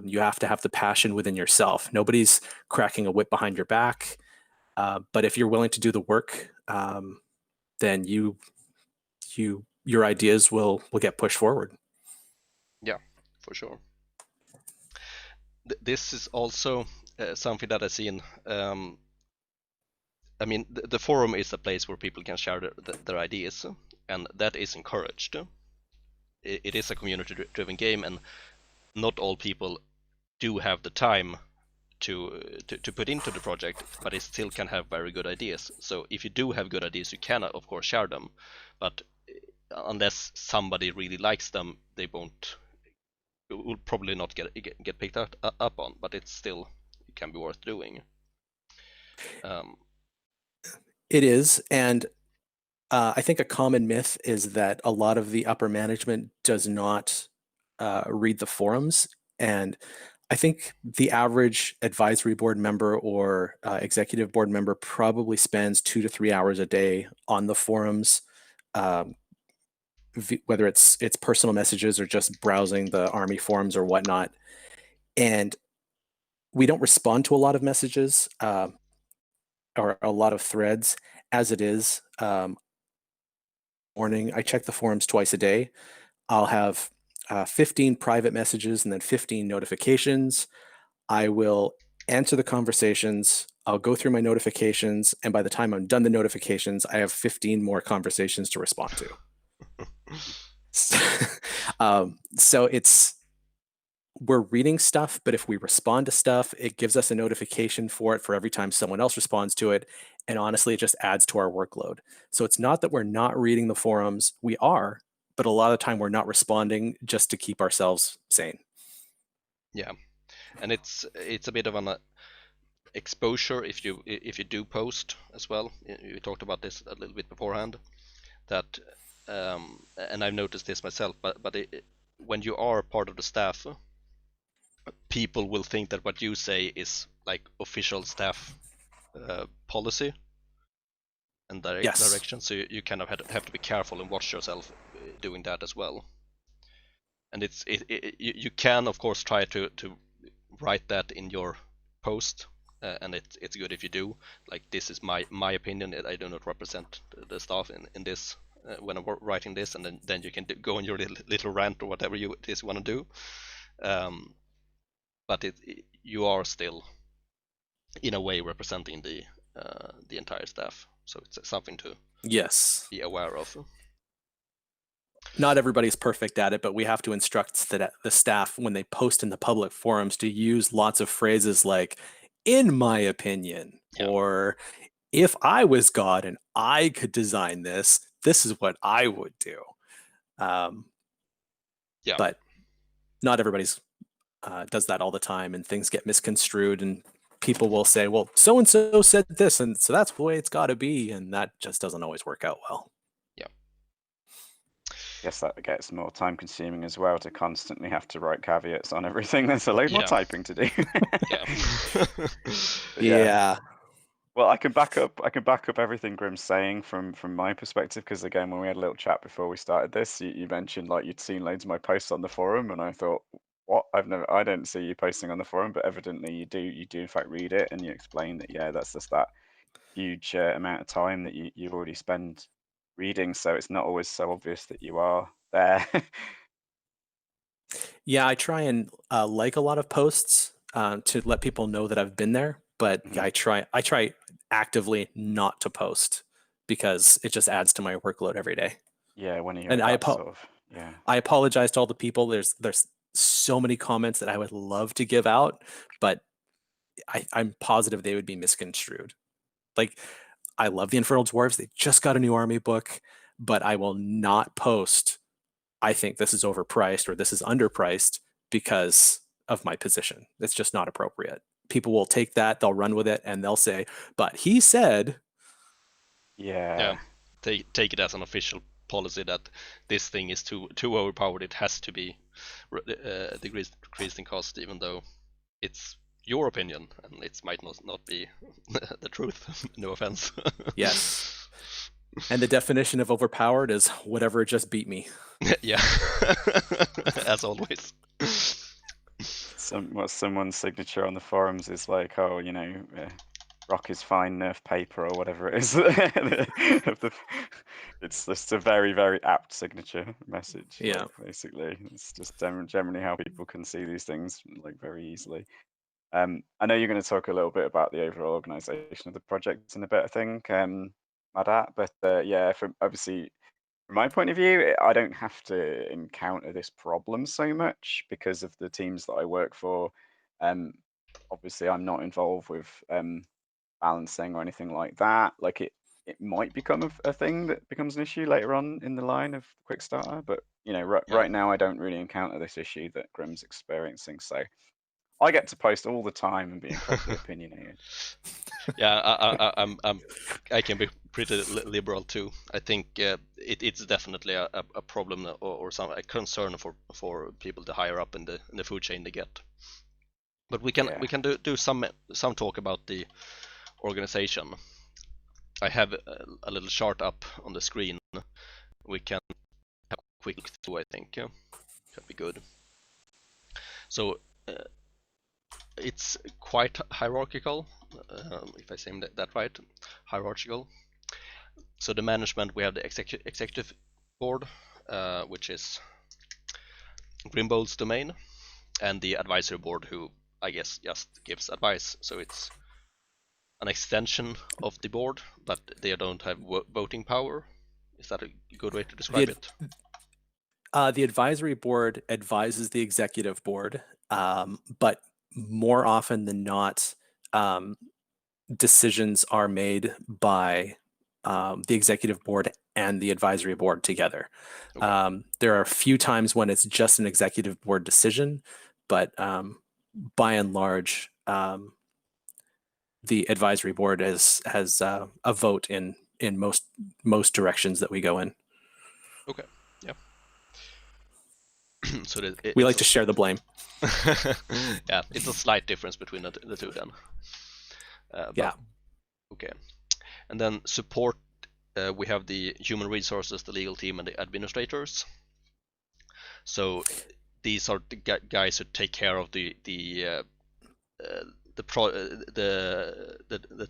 You have to have the passion within yourself. Nobody's cracking a whip behind your back. But if you're willing to do the work, then your ideas will get pushed forward. Yeah, for sure. This is also something that I've seen. I mean, the forum is a place where people can share their ideas, and that is encouraged. It is a community-driven game, and not all people do have the time to put into the project, but they still can have very good ideas. So if you do have good ideas, you can of course share them, but unless somebody really likes them, they will probably not get picked up on. But it can be worth doing. It is, and I think a common myth is that a lot of the upper management does not read the forums, and I think the average advisory board member or executive board member probably spends 2 to 3 hours a day on the forums, whether it's personal messages or just browsing the Army forums or whatnot. And we don't respond to a lot of messages or a lot of threads as it is. Morning, I check the forums twice a day. I'll have 15 private messages and then 15 notifications. I will answer the conversations. I'll go through my notifications, and by the time I'm done the notifications, I have 15 more conversations to respond to. So we're reading stuff, but if we respond to stuff, it gives us a notification for it for every time someone else responds to it. And honestly, it just adds to our workload. So it's not that we're not reading the forums. We are, but a lot of the time we're not responding just to keep ourselves sane. Yeah, and it's a bit of an exposure if you do post as well. We talked about this a little bit beforehand, that and I've noticed this myself, but when you are part of the staff, people will think that what you say is like official staff policy and Yes. direction. So you kind of have to be careful and watch yourself doing that as well. And you can of course try to write that in your post, and it's good if you do. Like, this is my opinion. I do not represent the staff in this when I'm writing this, and then you can go on your little rant or whatever it is you want to do. But you are still in a way representing the entire staff, so it's something to Yes. be aware of. Not everybody's perfect at it, but we have to instruct the staff when they post in the public forums to use lots of phrases like, in my opinion, Yeah. or if I was God and I could design this, this is what I would do. Yeah. But not everybody's does that all the time, and things get misconstrued, and people will say, well, so-and-so said this, and so that's the way it's got to be, and that just doesn't always work out well. Yeah. Guess that gets more time consuming as well, to constantly have to write caveats on everything. There's a load more typing to do. Yeah. Well, I can back up everything Grim's saying from my perspective, because again, when we had a little chat before we started this, you mentioned like you'd seen loads of my posts on the forum, and I thought, what? I don't see you posting on the forum, but evidently you do in fact read it, and you explain that, yeah, that's just that huge amount of time that you already spend reading, so it's not always so obvious that you are there. Yeah, I try and like a lot of posts to let people know that I've been there, but I try actively not to post, because it just adds to my workload every day. Yeah, when you and I apologize to all the people. There's so many comments that I would love to give out, but I'm positive they would be misconstrued. Like, I love the Infernal Dwarves. They just got a new army book, but I will not post, I think this is overpriced or this is underpriced, because of my position. It's just not appropriate. People will take that, they'll run with it, and they'll say, but he said. Yeah. Take it as an official policy that this thing is too overpowered. It has to be decreased in cost, even though it's your opinion and it might not be the truth. No offense. Yes. And the definition of overpowered is whatever just beat me. Yeah. As always. Someone's signature on the forums is like, oh, rock is fine, nerf paper, or whatever it is. It's just a very, very apt signature message. Yeah. Like, basically, it's just generally how people can see these things like very easily. I know you're going to talk a little bit about the overall organization of the project in a bit, I think, Madat, but yeah, obviously, from my point of view, I don't have to encounter this problem so much because of the teams that I work for. Obviously, I'm not involved with balancing or anything like that. Like, it might become a thing that becomes an issue later on in the line of Quick Starter, but right now I don't really encounter this issue that Grim's experiencing. So I get to post all the time and be incredibly opinionated. Yeah, I can be pretty liberal too. I think it's definitely a problem or a concern for people to higher up in the food chain they get. But we can do some talk about the organization. I have a little chart up on the screen. We can have a quick look through, I think. Could be good. So it's quite hierarchical, if I say that right. Hierarchical. So the management, we have the executive board, which is Grimbold's domain, and the advisory board, who I guess just gives advice. So it's an extension of the board, but they don't have voting power. Is that a good way to describe it? The advisory board advises the executive board, but more often than not, decisions are made by the executive board and the advisory board together. Okay. There are a few times when it's just an executive board decision, but by and large, the advisory board has a vote in most directions that we go in. Okay. Yeah. So We like to share the blame. yeah, it's a slight difference between the two then. Yeah. Okay. And then support, we have the human resources, the legal team, and the administrators. So these are the guys who take care of the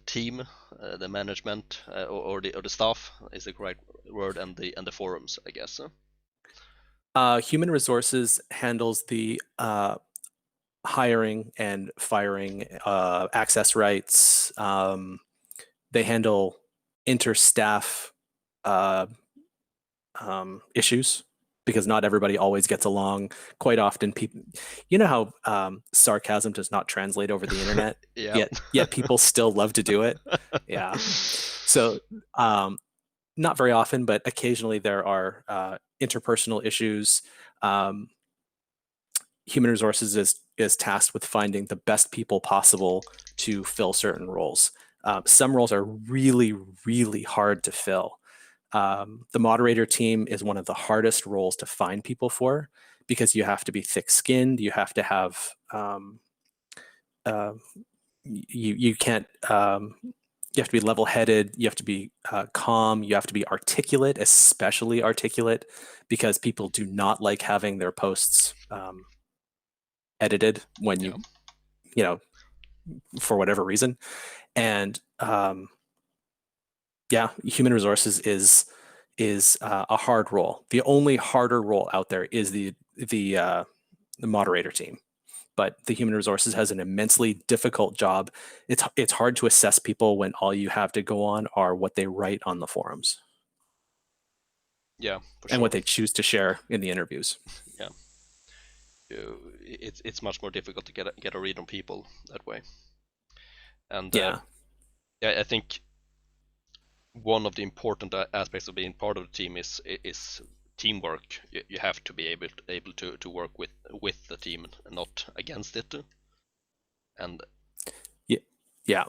team, the management, or the staff is the correct word, and the forums, I guess. Human resources handles the hiring and firing, access rights. They handle inter-staff issues because not everybody always gets along. Quite often, people, you know how sarcasm does not translate over the internet, Yeah. yet people still love to do it. Yeah. So not very often, but occasionally there are interpersonal issues. Human resources is tasked with finding the best people possible to fill certain roles. Some roles are really, really hard to fill. The moderator team is one of the hardest roles to find people for because you have to be thick-skinned. You have to have you can't you have to be level-headed. You have to be calm. You have to be articulate, especially articulate, because people do not like having their posts edited when you know, for whatever reason. And yeah, human resources is a hard role. The only harder role out there is the moderator team, but the human resources has an immensely difficult job. It's hard to assess people when all you have to go on are what they write on the forums. Yeah, for and sure. what they choose to share in the interviews. Yeah. It's much more difficult to get a read on people that way. And yeah, I think one of the important aspects of being part of the team is teamwork. You have to be able to work with the team and not against it. And yeah,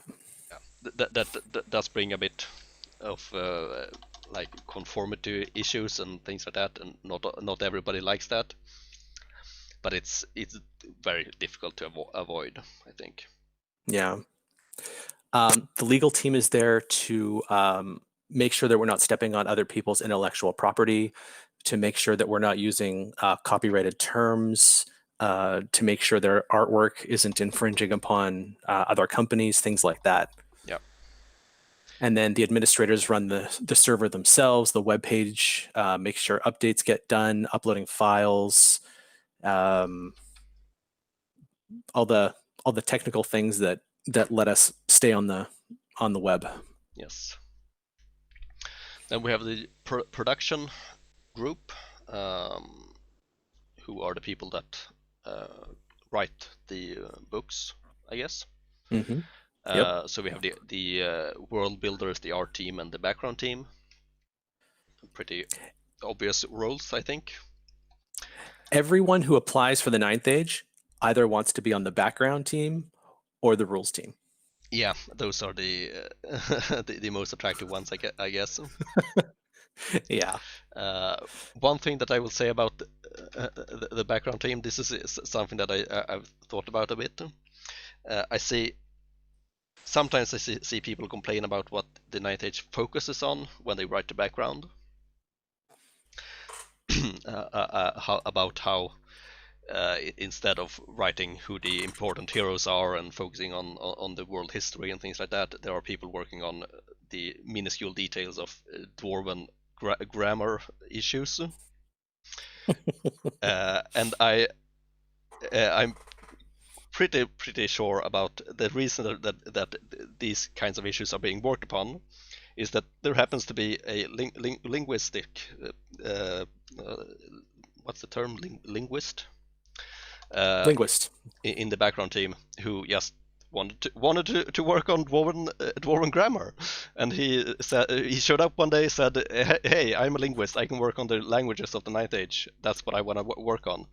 that does bring a bit of like conformity issues and things like that, and not everybody likes that. But it's very difficult to avoid, I think. yeah. The legal team is there to make sure that we're not stepping on other people's intellectual property, to make sure that we're not using copyrighted terms, to make sure their artwork isn't infringing upon other companies, things like that. Yeah. And then the administrators run the server themselves, the web page, make sure updates get done, uploading files, all the technical things that let us stay on the web. Yes. Then we have the production group, who are the people that write the books, I guess. Mm-hmm. Yep. So we have the world builders, the art team, and the background team. Pretty obvious roles, I think. Everyone who applies for the 9th Age either wants to be on the background team or the rules team. Yeah, those are the the most attractive ones, I guess. Yeah. One thing that I will say about the background team, this is something that I've thought about a bit. Sometimes I see people complain about what the 9th Age focuses on when they write the background. About how instead of writing who the important heroes are and focusing on the world history and things like that, there are people working on the minuscule details of dwarven grammar issues. And I'm pretty sure about the reason that these kinds of issues are being worked upon is that there happens to be a linguistic what's the term, linguist in the background team who just wanted to work on dwarven grammar, and he showed up one day, said, "Hey, I'm a linguist. I can work on the languages of the 9th Age. That's what I want to work on."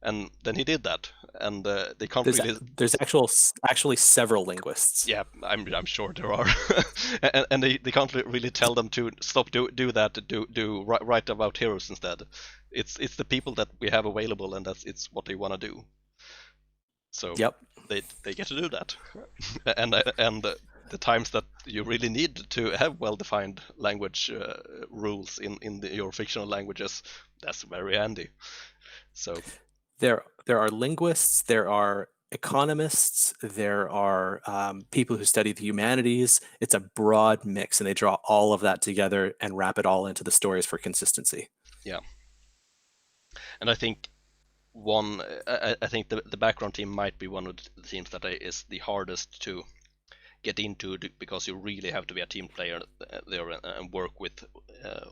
and then he did that, and they can't really. There's actually several linguists. Yeah, I'm sure there are, and they can't really tell them to stop do that, write about heroes instead. It's the people that we have available, and it's what they want to do. So Yep. they get to do that, and the times that you really need to have well-defined language rules in your fictional languages, that's very handy. So there are linguists, there are economists, there are people who study the humanities. It's a broad mix, and they draw all of that together and wrap it all into the stories for consistency. Yeah, and I think I think the background team might be one of the teams that is the hardest to get into, because you really have to be a team player there and work with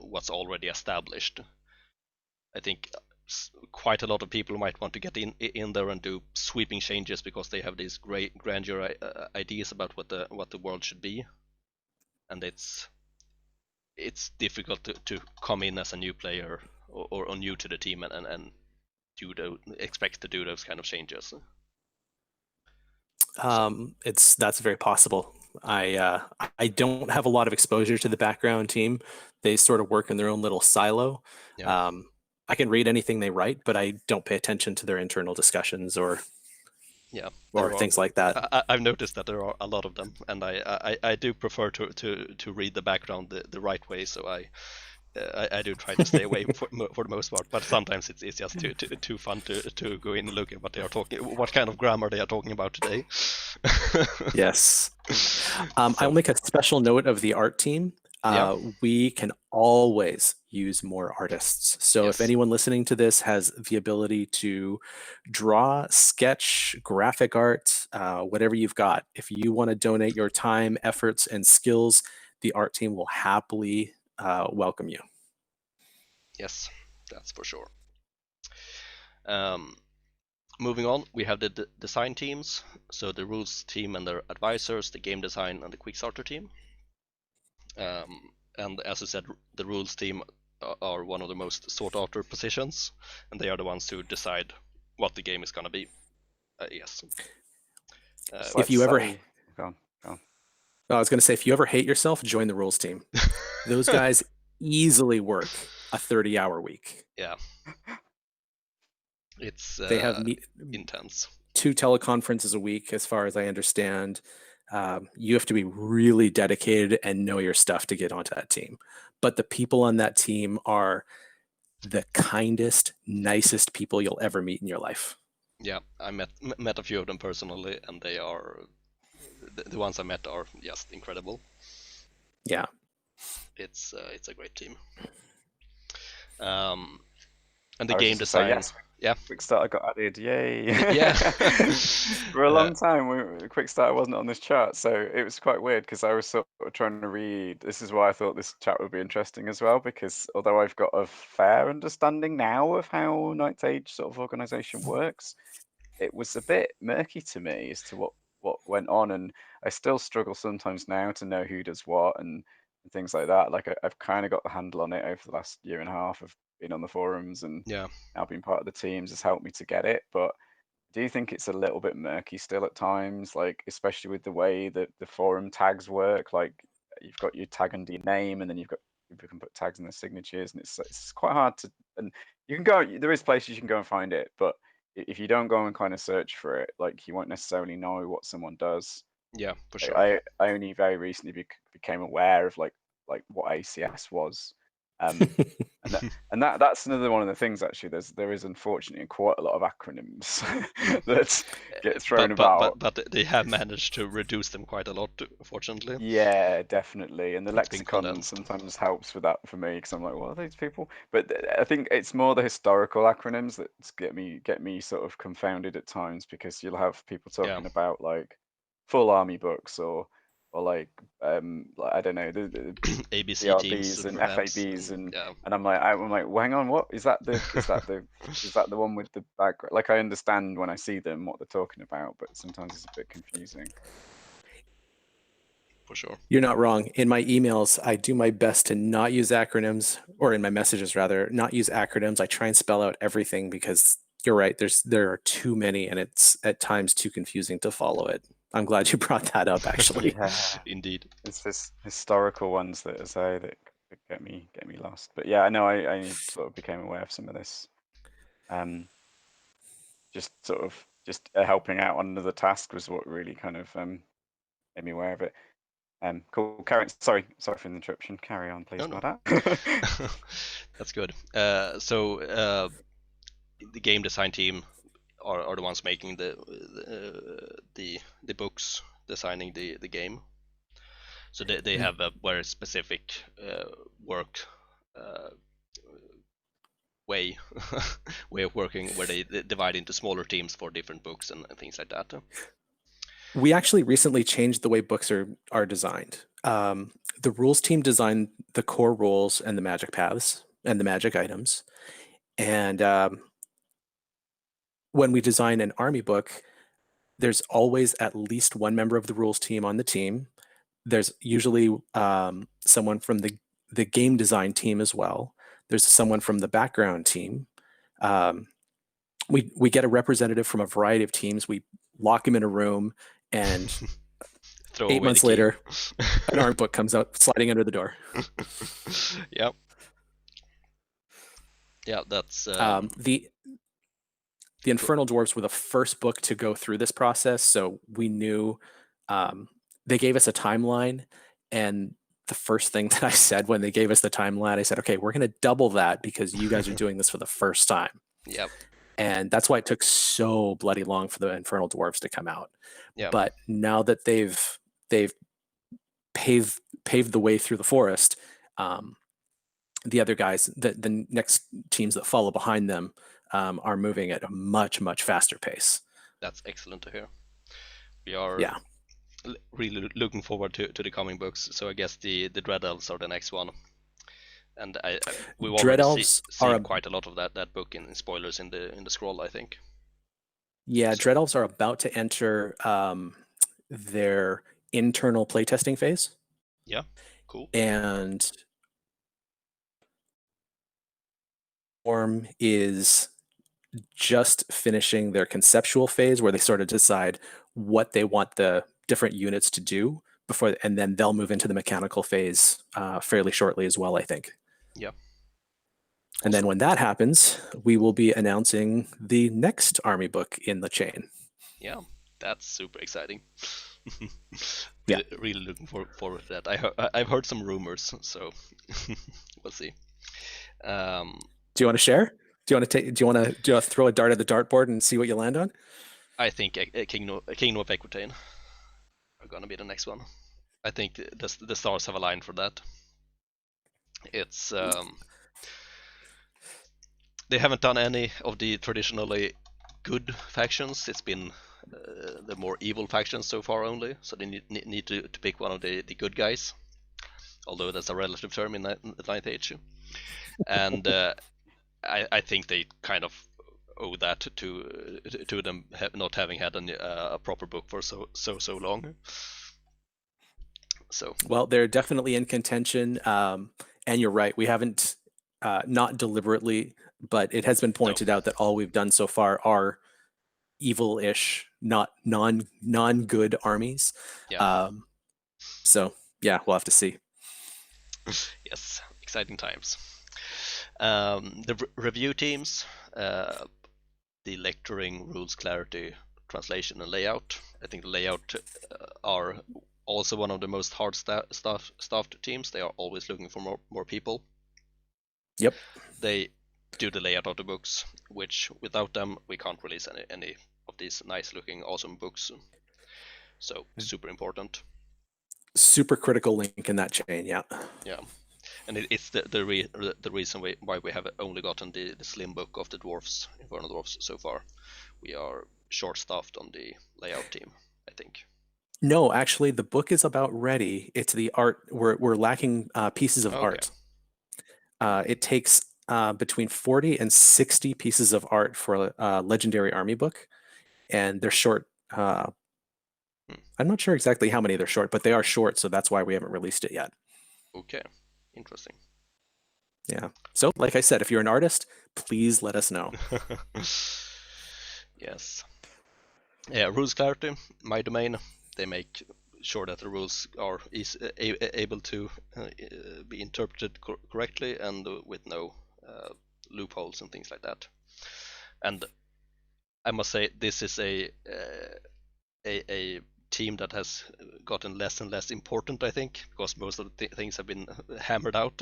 what's already established. I think quite a lot of people might want to get in there and do sweeping changes because they have these great grandeur ideas about what the world should be, and it's difficult to come in as a new player or new to the team and expect to do those kind of changes. That's very possible. I don't have a lot of exposure to the background team. They sort of work in their own little silo. Yeah. I can read anything they write, but I don't pay attention to their internal discussions or things like that. I've noticed that there are a lot of them, and I do prefer to read the background the right way. So I do try to stay away for the most part, but sometimes it's just too fun to go in and look at what they are talking, what kind of grammar they are talking about today. Yes. I'll make a special note of the art team. We can always use more artists. So if anyone listening to this has the ability to draw, sketch, graphic art, whatever you've got, if you want to donate your time, efforts, and skills, the art team will happily welcome you. Yes, that's for sure. Moving on, we have the design teams. So the rules team and their advisors, the game design and the quick starter team. And as I said, the rules team are one of the most sought after positions, and they are the ones who decide what the game is going to be. Yes. If you ever, go on. I was going to say, if you ever hate yourself, join the rules team. Those guys easily work a 30-hour week. Yeah. It's they have intense. 2 teleconferences a week, as far as I understand. You have to be really dedicated and know your stuff to get onto that team. But the people on that team are the kindest, nicest people you'll ever meet in your life. Yeah, I met a few of them personally, and they are the ones I met are just incredible. Yeah, it's a great team. And the game design. Yes. Yeah, Quick Starter got added, yay! Yeah. For a long time, Quick Starter wasn't on this chart, so it was quite weird because I was sort of trying to read. This is why I thought this chat would be interesting as well, because although I've got a fair understanding now of how Night's Age sort of organization works, it was a bit murky to me as to what went on, and I still struggle sometimes now to know who does what and things like that. Like I've kind of got the handle on it over the last year and a half of being on the forums, and now being part of the teams has helped me to get it. But I do think it's a little bit murky still at times, like especially with the way that the forum tags work. Like you've got your tag under your name, and then you can put tags in the signatures, and it's quite hard to. And you can go. There is places you can go and find it, but if you don't go and kind of search for it, like you won't necessarily know what someone does. Yeah, for sure. I only very recently became aware of like what ACS was, and that's another one of the things actually. There is unfortunately quite a lot of acronyms that get thrown about. But they have managed to reduce them quite a lot, fortunately. Yeah, definitely. And the lexicon sometimes helps with that for me, because I'm like, what are these people? But I think it's more the historical acronyms that get me sort of confounded at times, because you'll have people talking about like full army books or like I don't know, the ABC BRBs teams and perhaps, FABs and I'm like, well, hang on, what is that? Is that the one with the background? Like I understand when I see them what they're talking about, but sometimes it's a bit confusing. For sure. You're not wrong. In my emails, I do my best to not use acronyms, or in my messages rather, not use acronyms. I try and spell out everything, because you're right. There are too many, and it's at times too confusing to follow it. I'm glad you brought that up, actually. Yeah, Indeed. it's this historical ones that get me lost. But yeah, I know I sort of became aware of some of this. Just helping out on another task was what really kind of made me aware of it. Cool. Karen, sorry for the interruption. Carry on, please, No. Mada. That's good. So the game design team are the ones making the books, designing the game. So they have a very specific work way of working, where they divide into smaller teams for different books and things like that. We actually recently changed the way books are designed. The rules team designed the core rules and the magic paths and the magic items. And when we design an army book, there's always at least one member of the rules team on the team. There's usually someone from the game design team as well. There's someone from the background team. We get a representative from a variety of teams. We lock him in a room, and 8 months later, an army book comes out sliding under the door. Yep. Yeah, that's the Infernal Dwarves were the first book to go through this process, so we knew they gave us a timeline, and the first thing that I said when they gave us the timeline, I said, okay, we're going to double that because you guys are doing this for the first time. Yep. And that's why it took so bloody long for the Infernal Dwarves to come out. Yep. But now that they've paved the way through the forest, the other guys, the next teams that follow behind them, are moving at a much faster pace. That's excellent to hear. We are really looking forward to the coming books. So I guess the Dread Elves are the next one, and we've already seen quite a lot of that book in spoilers in the scroll, I think. Yeah, Dread Elves are about to enter their internal playtesting phase. Yeah, cool. And Form is just finishing their conceptual phase, where they sort of decide what they want the different units to do before, and then they'll move into the mechanical phase fairly shortly as well, I think. Yeah. And then when that happens, we will be announcing the next army book in the chain. Yeah, that's super exciting. Yeah, really looking forward to that. I've heard some rumors, so we'll see. Do you want to share? Do you want to throw a dart at the dartboard and see what you land on? I think Kingdom of Aquitaine are gonna be the next one. I think the stars have aligned for that. It's they haven't done any of the traditionally good factions. It's been the more evil factions so far only. So they need to pick one of the good guys. Although that's a relative term in the 9th Age. And I think they kind of owe that to them not having had a proper book for so long. So well, they're definitely in contention, and you're right. We haven't, not deliberately, but it has been pointed out that all we've done so far are evil-ish, not non-good armies. Yeah. So yeah, we'll have to see. Yes, exciting times. The review teams, the lecturing, rules, clarity, translation, and layout. I think the layout are also one of the most hard staffed teams. They are always looking for more people. Yep. They do the layout of the books, which without them we can't release any of these nice looking awesome books. So super important. Super critical link in that chain, yeah. Yeah. And it's the reason why we have only gotten the slim book of the dwarfs, Infernal Dwarfs, so far. We are short-staffed on the layout team, I think. No, actually, the book is about ready. It's the art. We're lacking pieces of art. It takes between 40 and 60 pieces of art for a legendary army book, and they're short. I'm not sure exactly how many they're short, but they are short, so that's why we haven't released it yet. Okay, interesting. Yeah. So, like I said, if you're an artist, please let us know. Yes. Yeah, rules clarity, my domain. They make sure that the rules are able to be interpreted correctly and with no loopholes and things like that. And I must say, this is a team that has gotten less and less important, I think, because most of the things have been hammered out.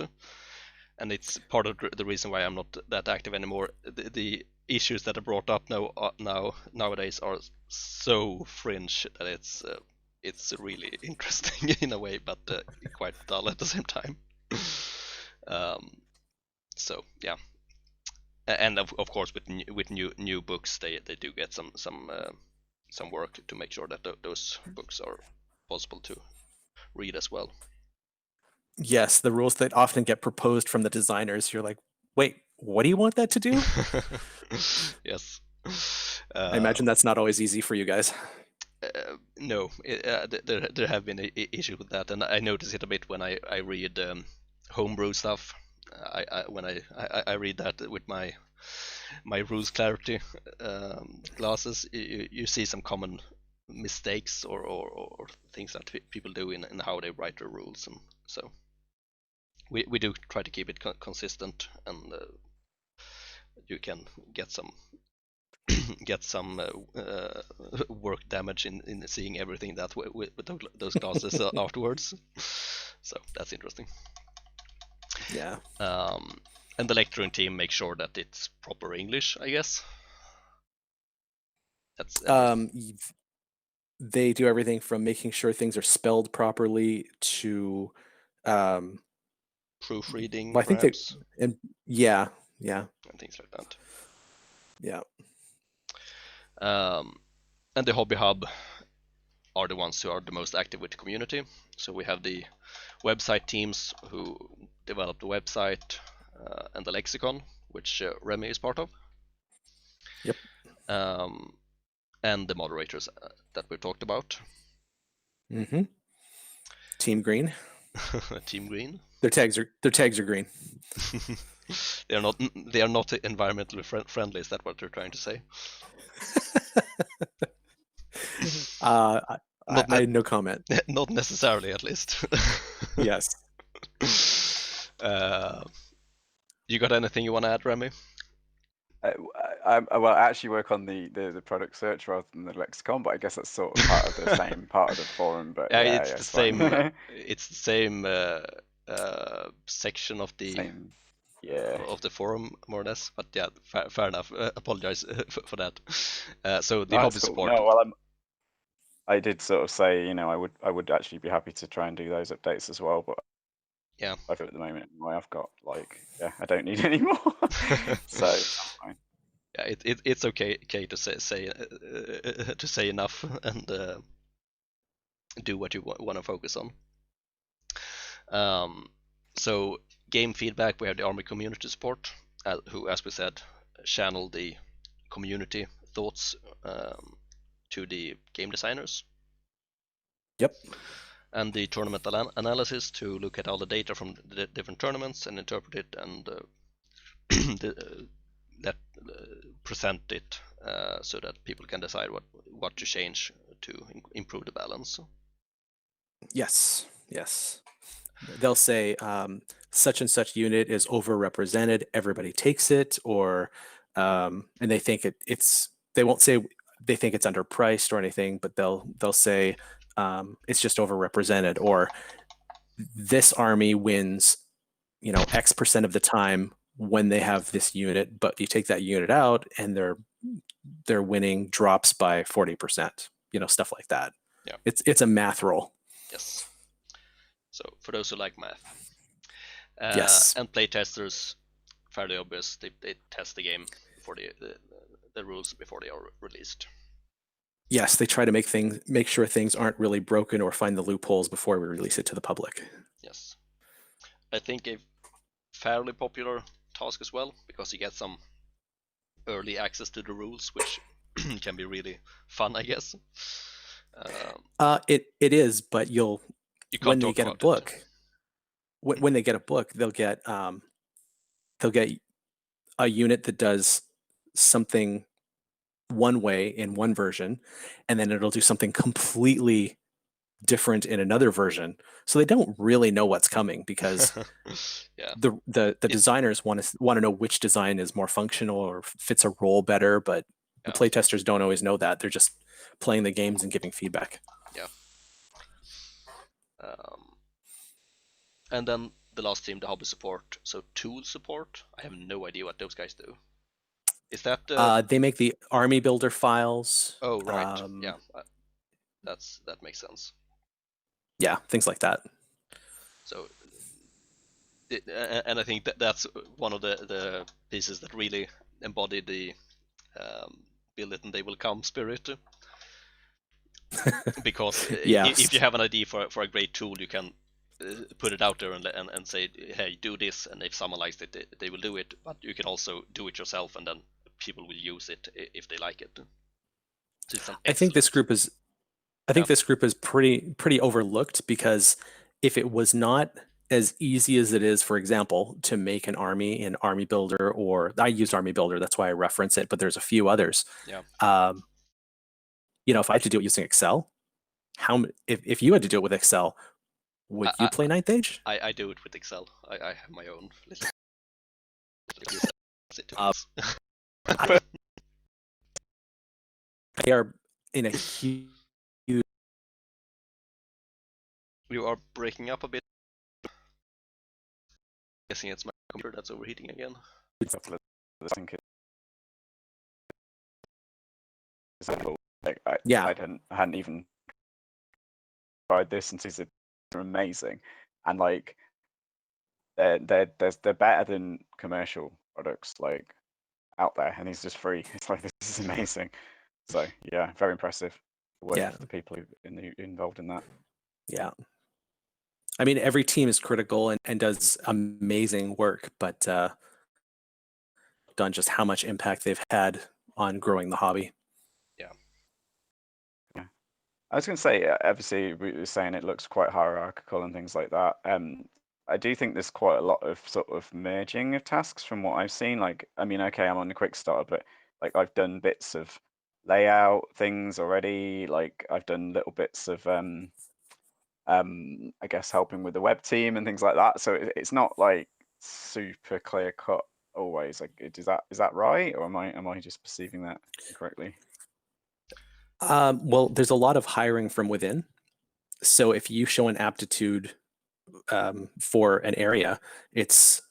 And it's part of the reason why I'm not that active anymore. The issues that are brought up nowadays are so fringe that it's really interesting in a way, but quite dull at the same time. So yeah, and of course with new books, they do get some work to make sure that those books are possible to read as well. Yes, the rules that often get proposed from the designers, you're like, wait, what do you want that to do? Yes. I imagine that's not always easy for you guys. No, there have been issues with that, and I notice it a bit when I read homebrew stuff. When I read that with my rules clarity glasses, you see some common mistakes or things that people do in how they write their rules, and so we do try to keep it consistent, and you can get some work damage in seeing everything that way with those classes afterwards. So that's interesting. Yeah. And the lecturing team makes sure that it's proper English, I guess. That's they do everything from making sure things are spelled properly to proofreading, I think perhaps. And yeah, and things like that. Yeah. And the hobby hub are the ones who are the most active with the community. So we have the website teams who develop the website and the lexicon, which Remy is part of. Yep. And the moderators that we talked about. Mm-hmm. Team Green. Team Green. Their tags are green. They are not environmentally friendly. Is that what they're trying to say? I no comment. Not necessarily, at least. Yes. You got anything you want to add, Remy? Well, I actually work on the product search rather than the lexicon, but I guess that's sort of part of the same part of the forum. But yeah, yeah, it's the it's same. fine. It's the same section of the Same. Yeah. of the forum, more or less. But yeah, fair enough. Apologize for that. So the No, hobby it's cool. support. No, well, I did sort of say, I would actually be happy to try and do those updates as well, but Yeah, at the moment, I've got I don't need any more, so I'm fine. Yeah, it's okay to say enough and do what you want to focus on. So game feedback, we have the Army community support, who, as we said, channel the community thoughts to the game designers. Yep. And the tournament analysis, to look at all the data from the different tournaments and interpret it and present it so that people can decide what to change to improve the balance. Yes. They'll say such and such unit is overrepresented. Everybody takes it, or and they think it's. They won't say they think it's underpriced or anything, but they'll say it's just overrepresented, or this army wins, X percent of the time when they have this unit, but you take that unit out and their winning drops by 40%. Stuff like that. Yeah, it's a math roll. Yes. So for those who like math. Yes. And playtesters, fairly obvious. They test the game before the rules before they are released. Yes, they try to make sure things aren't really broken or find the loopholes before we release it to the public. Yes. I think a fairly popular task as well, because you get some early access to the rules, which can be really fun, I guess. It is, but when they get a book, when they get a book, they'll get a unit that does something one way in one version, and then it'll do something completely different in another version. So they don't really know what's coming because Yeah. the designers want to know which design is more functional or fits a role better, but the Yeah. playtesters don't always know that. They're just playing the games and giving feedback. Yeah. And then the last team, the hobby support. So tool support. I have no idea what those guys do. Is that They make the army builder files. Oh, right. Yeah. That makes sense. Yeah, things like that. So, and I think that's one of the pieces that really embody the build it and they will come spirit. Because Yes. if you have an idea for a great tool, you can put it out there and say, hey, do this, and if someone likes it, they will do it. But you can also do it yourself, and then people will use it if they like it. So I think this group is pretty overlooked, because if it was not as easy as it is, for example, to make an army in Army Builder, or I used Army Builder, that's why I reference it, but there's a few others. Yeah. If I had to do it using Excel, if you had to do it with Excel, would you play Ninth Age? I do it with Excel. I have my own little They are in a huge. You are breaking up a bit. Guessing it's my computer that's overheating again. I hadn't even tried this, and they're amazing, and like they're better than commercial products like out there, and it's just free. It's like, this is amazing. So yeah, very impressive work of the people involved in that. Yeah. I mean, every team is critical and does amazing work, but done just how much impact they've had on growing the hobby. Yeah. I was going to say, obviously, we were saying it looks quite hierarchical and things like that. I do think there's quite a lot of sort of merging of tasks from what I've seen. Like, I mean, okay, I'm on the quick start, but like I've done bits of layout things already. Like I've done little bits of, I guess, helping with the web team and things like that. So it's not like super clear cut always. Like, is that right, or am I just perceiving that incorrectly? Well, there's a lot of hiring from within. So if you show an aptitude for an area, it's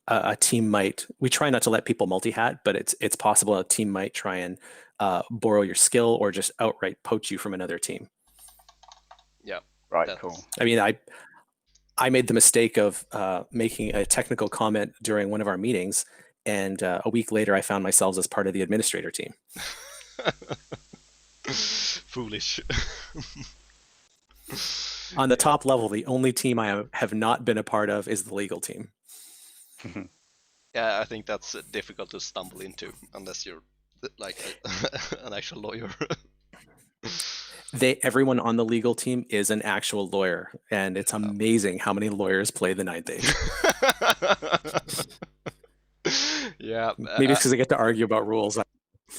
a team we try not to let people multi-hat, but it's possible a team might try and borrow your skill or just outright poach you from another team. Yeah. Right. Cool. I mean, I made the mistake of making a technical comment during one of our meetings, and a week later I found myself as part of the administrator team. Foolish. On the top level, the only team I have not been a part of is the legal team. Yeah, I think that's difficult to stumble into unless you're like an actual lawyer. Everyone on the legal team is an actual lawyer, and it's amazing how many lawyers play the Ninth Age. Yeah, maybe it's because I get to argue about rules.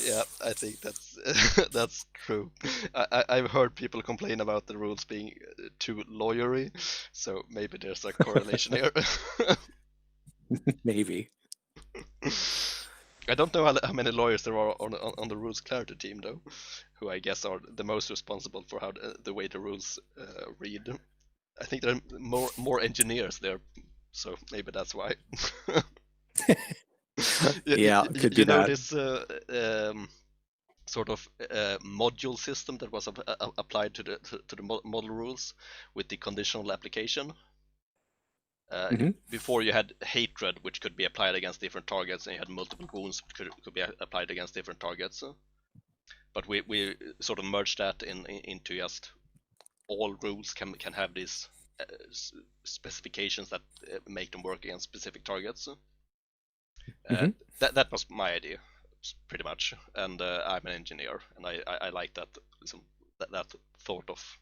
Yeah, I think that's true. I've heard people complain about the rules being too lawyery, so maybe there's a correlation here. Maybe. I don't know how many lawyers there are on the rules clarity team, though, who I guess are the most responsible for how the way the rules read. I think there are more engineers there, so maybe that's why. Yeah, could be that. This sort of module system that was applied to the model rules with the conditional application. Before you had hatred, which could be applied against different targets, and you had multiple wounds, which could be applied against different targets. But we sort of merged that into just all rules can have these specifications that make them work against specific targets. That was my idea, pretty much, and I'm an engineer, and I like that thought of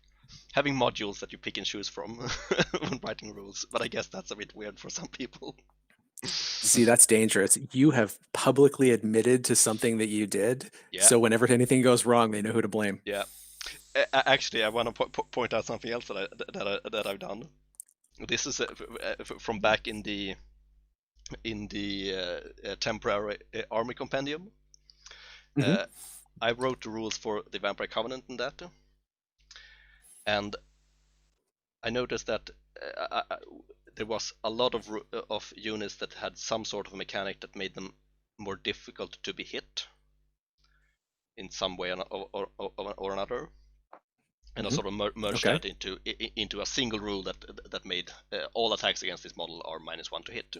having modules that you pick and choose from when writing rules. But I guess that's a bit weird for some people. See, that's dangerous. You have publicly admitted to something that you did. Yeah. So whenever anything goes wrong, they know who to blame. Yeah. Actually, I want to point out something else that I've done. This is from back in the temporary army compendium. Mhm. I wrote the rules for the Vampire Covenant in that, and I noticed that there was a lot of units that had some sort of mechanic that made them more difficult to be hit in some way or another, and I sort of merged Okay. that into a single rule that made all attacks against this model are -1 to hit.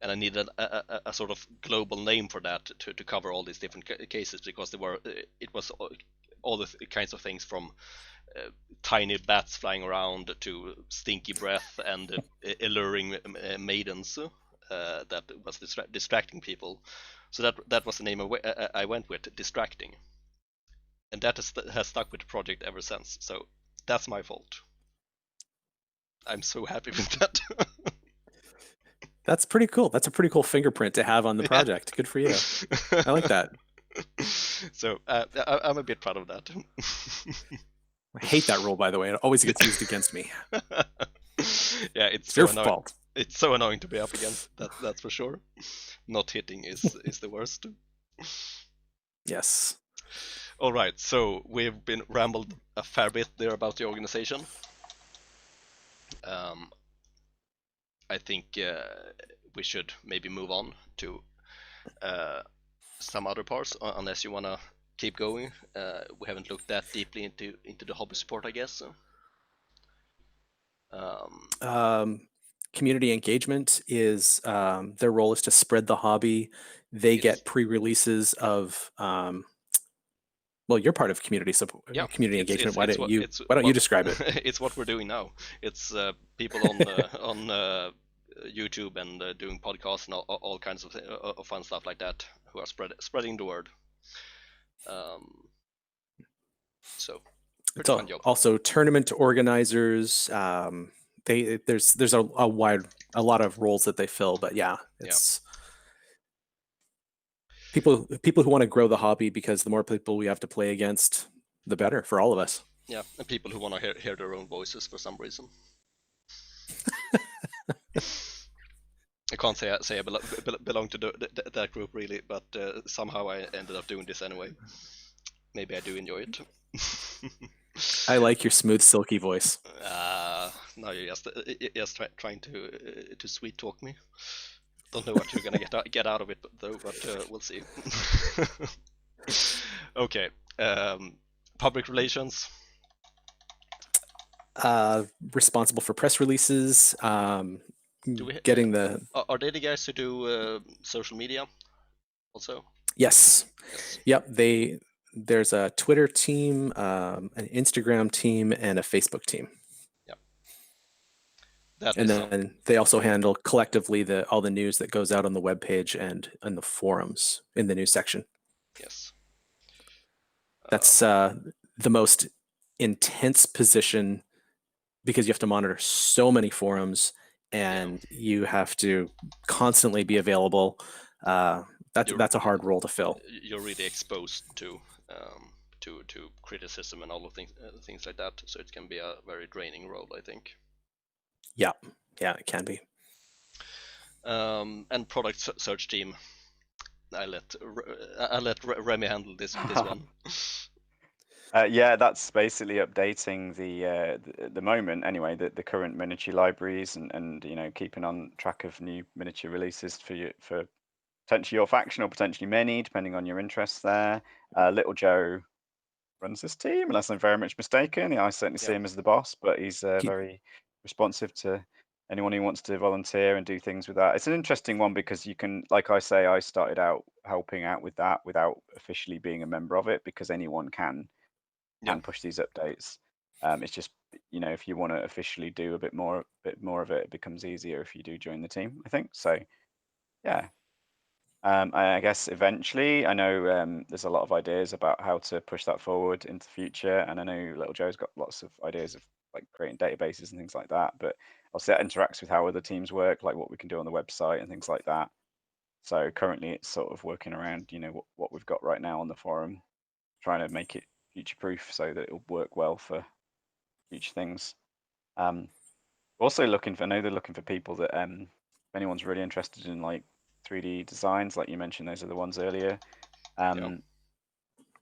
And I needed a sort of global name for that to cover all these different cases, because it was all the kinds of things from tiny bats flying around to stinky breath and alluring maidens that was distracting people. So that was the name I went with, distracting, and that has stuck with the project ever since. So that's my fault. I'm so happy with that. That's pretty cool. That's a pretty cool fingerprint to have on the project. Good for you. I like that. So I'm a bit proud of that. I hate that rule, by the way. It always gets used against me. Yeah, it's It's so your annoying. fault. It's so annoying to be up against. That's for sure. Not hitting is the worst. Yes. All right, so we've been rambled a fair bit there about the organization. I think we should maybe move on to some other parts, unless you wanna keep going. We haven't looked that deeply into the hobby support, I guess. Community engagement is their role is to spread the hobby. They get pre-releases of well, you're part of community support, Yeah, community engagement. Why don't you what, describe it? It's what we're doing now. It's people on YouTube and doing podcasts and all kinds of fun stuff like that, who are spreading the word. So pretty fun job. Also tournament organizers. There's a lot of roles that they fill, but yeah, it's people who want to grow the hobby, because the more people we have to play against, the better for all of us. Yeah, and people who want to hear their own voices for some reason. I can't say I belong to that group really, but somehow I ended up doing this anyway. Maybe I do enjoy it. I like your smooth, silky voice. Now you're just trying to sweet talk me. Don't know what you're gonna get out of it though, but we'll see. Okay, public relations. Responsible for press releases. Getting the. Are they the guys who do social media also? Yes. Yep. There's a Twitter team, an Instagram team, and a Facebook team. Yep. And then they also handle collectively all the news that goes out on the webpage and on the forums in the news section. Yes. That's the most intense position, because you have to monitor so many forums and you have to constantly be available. That's a hard role to fill. You're really exposed to criticism and all of things like that, so it can be a very draining role, I think. Yeah, it can be. And product search team. I let Remy handle this one. Yeah, that's basically updating the moment anyway, the current miniature libraries, and keeping on track of new miniature releases for potentially your faction or potentially many, depending on your interests there. Little Joe runs this team, unless I'm very much mistaken. I certainly see him as the boss, but he's very responsive to anyone who wants to volunteer and do things with that. It's an interesting one because you can, like I say, I started out helping out with that without officially being a member of it, because anyone can push these updates. It's just, if you want to officially do a bit more of it, it becomes easier if you do join the team, I think. So yeah, I guess eventually, I know there's a lot of ideas about how to push that forward into the future, and I know Little Joe's got lots of ideas of like creating databases and things like that. But obviously, that interacts with how other teams work, like what we can do on the website and things like that. So currently, it's sort of working around, what we've got right now on the forum, trying to make it future-proof so that it'll work well for future things. Also I know they're looking for people that if anyone's really interested in like 3D designs, like you mentioned, those are the ones earlier.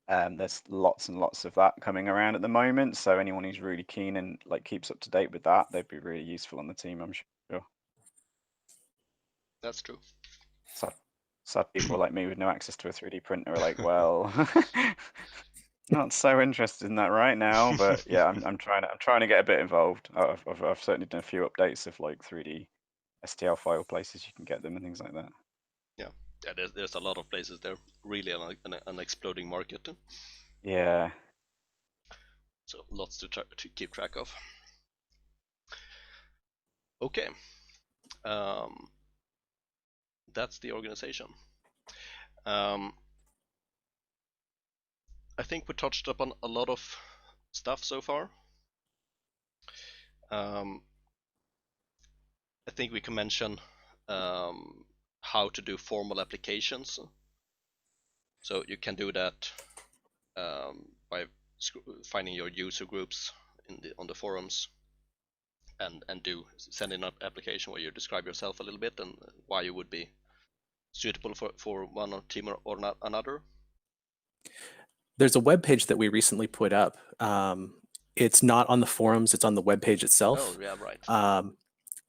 There's lots and lots of that coming around at the moment. So anyone who's really keen and like keeps up to date with that, they'd be really useful on the team, I'm sure. That's true. Sad people like me with no access to a 3D printer are like, well, not so interested in that right now. But yeah, I'm trying to get a bit involved. I've certainly done a few updates of like 3D STL file places you can get them and things like that. Yeah, there's a lot of places there, really an exploding market. Yeah. So lots to keep track of. Okay, that's the organization. I think we touched upon a lot of stuff so far. I think we can mention how to do formal applications. So you can do that by finding your user groups on the forums and send in an application where you describe yourself a little bit and why you would be suitable for one team or another. There's a web page that we recently put up. It's not on the forums, it's on the web page itself. Oh, yeah, right.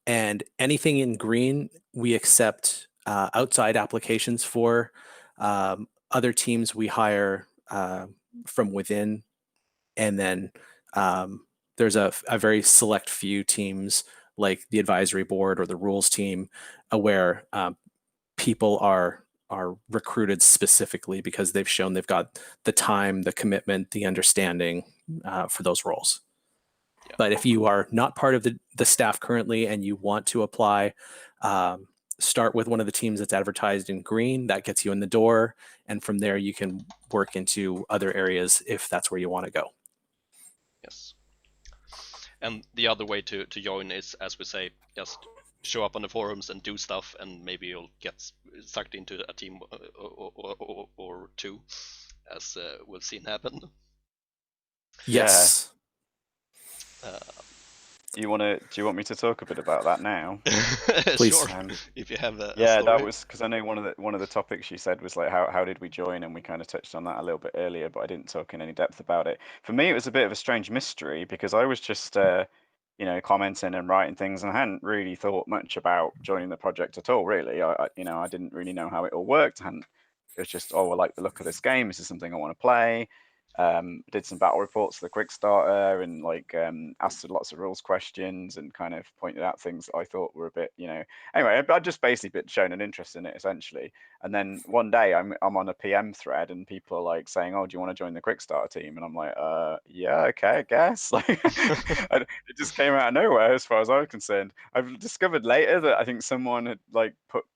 And anything in green, we accept outside applications for. Other teams we hire from within. And then there's a very select few teams like the advisory board or the rules team where people are recruited specifically because they've shown they've got the time, the commitment, the understanding for those roles. Yeah. But if you are not part of the staff currently and you want to apply, start with one of the teams that's advertised in green. That gets you in the door. And from there, you can work into other areas if that's where you want to go. Yes. And the other way to join is, as we say, just show up on the forums and do stuff, and maybe you'll get sucked into a team or two, as we've seen happen. Yes. Do you want me to talk a bit about that now? Please. Sure. If you have a yeah, story. that was because I know one of the topics you said was like how did we join, and we kind of touched on that a little bit earlier, but I didn't talk in any depth about it. For me, it was a bit of a strange mystery because I was just commenting and writing things, and I hadn't really thought much about joining the project at all. Really, I didn't really know how it all worked. It was just, oh, I like the look of this game. This is something I want to play. Did some battle reports for the quick starter and asked lots of rules questions and kind of pointed out things that I thought were a bit, anyway, I just basically shown an interest in it essentially. And then one day I'm on a PM thread and people are like saying, oh, do you want to join the quick starter team? And I'm like, yeah, okay, I guess. It just came out of nowhere as far as I was concerned. I've discovered later that I think someone had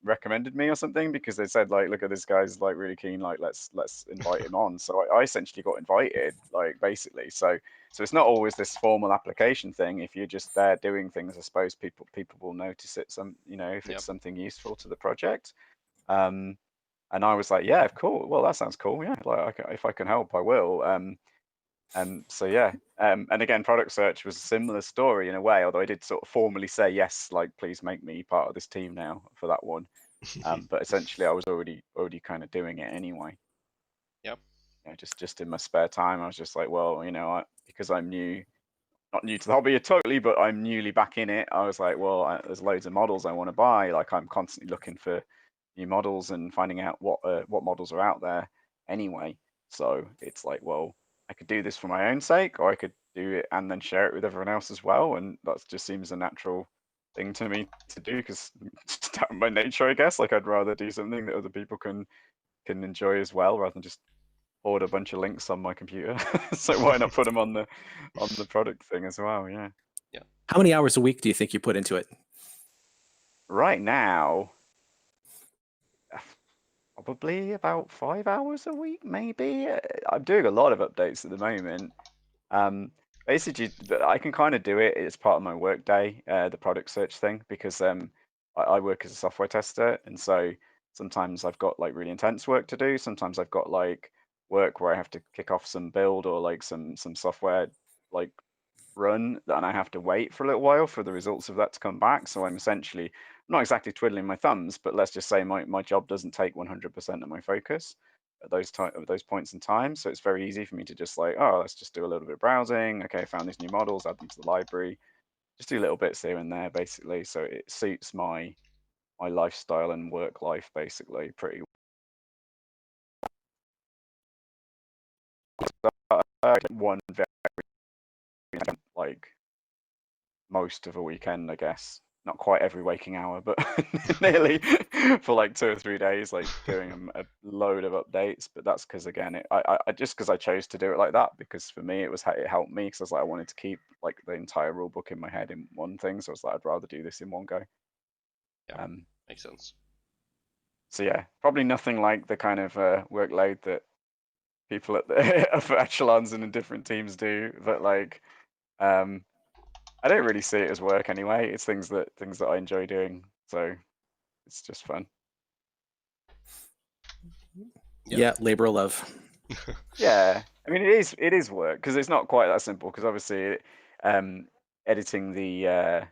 recommended me or something because they said look at this guy's really keen, let's invite him on. So I essentially got invited, basically. So it's not always this formal application thing. If you're just there doing things, I suppose people will notice it. If it's something useful to the project. And I was like, yeah, cool. Well, that sounds cool. Yeah, if I can help, I will. So yeah. And again, product search was a similar story in a way, although I did sort of formally say yes, please make me part of this team now for that one. But essentially, I was already kind of doing it anyway. Yep. Just in my spare time, I was just like, well, because I'm not new to the hobby totally, but I'm newly back in it. I was like, well, there's loads of models I want to buy. I'm constantly looking for new models and finding out what models are out there anyway. So it's like, well, I could do this for my own sake, or I could do it and then share it with everyone else as well. And that just seems a natural thing to me to do because by nature, I guess. I'd rather do something that other people can enjoy as well, rather than just hoard a bunch of links on my computer. So why not put them on the product thing as well? Yeah. How many hours a week do you think you put into it? Right now, probably about 5 hours a week, maybe. I'm doing a lot of updates at the moment. Basically, I can kind of do it as part of my work day, the product search thing, because I work as a software tester, and so sometimes I've got like really intense work to do. Sometimes I've got like work where I have to kick off some build or like some software like run, and I have to wait for a little while for the results of that to come back. So I'm essentially not exactly twiddling my thumbs, but let's just say my job doesn't take 100% of my focus at those points in time. So it's very easy for me to just like, oh, let's just do a little bit of browsing. Okay, I found these new models, add them to the library. Just do little bits here and there, basically. So it suits my lifestyle and work life basically pretty well. One very like most of a weekend, I guess. Not quite every waking hour, but nearly for like 2 or 3 days, like doing a load of updates. But that's because again, I just because I chose to do it like that, because for me it helped me, because I was like I wanted to keep like the entire rule book in my head in one thing. So I was like I'd rather do this in one go. Yeah, makes sense. So yeah, probably nothing like the kind of workload that people at the upper echelons and in different teams do. But like, I don't really see it as work anyway. It's things that I enjoy doing, so it's just fun. Yeah, labor of love. Yeah, I mean it is work, because it's not quite that simple. Because obviously, editing the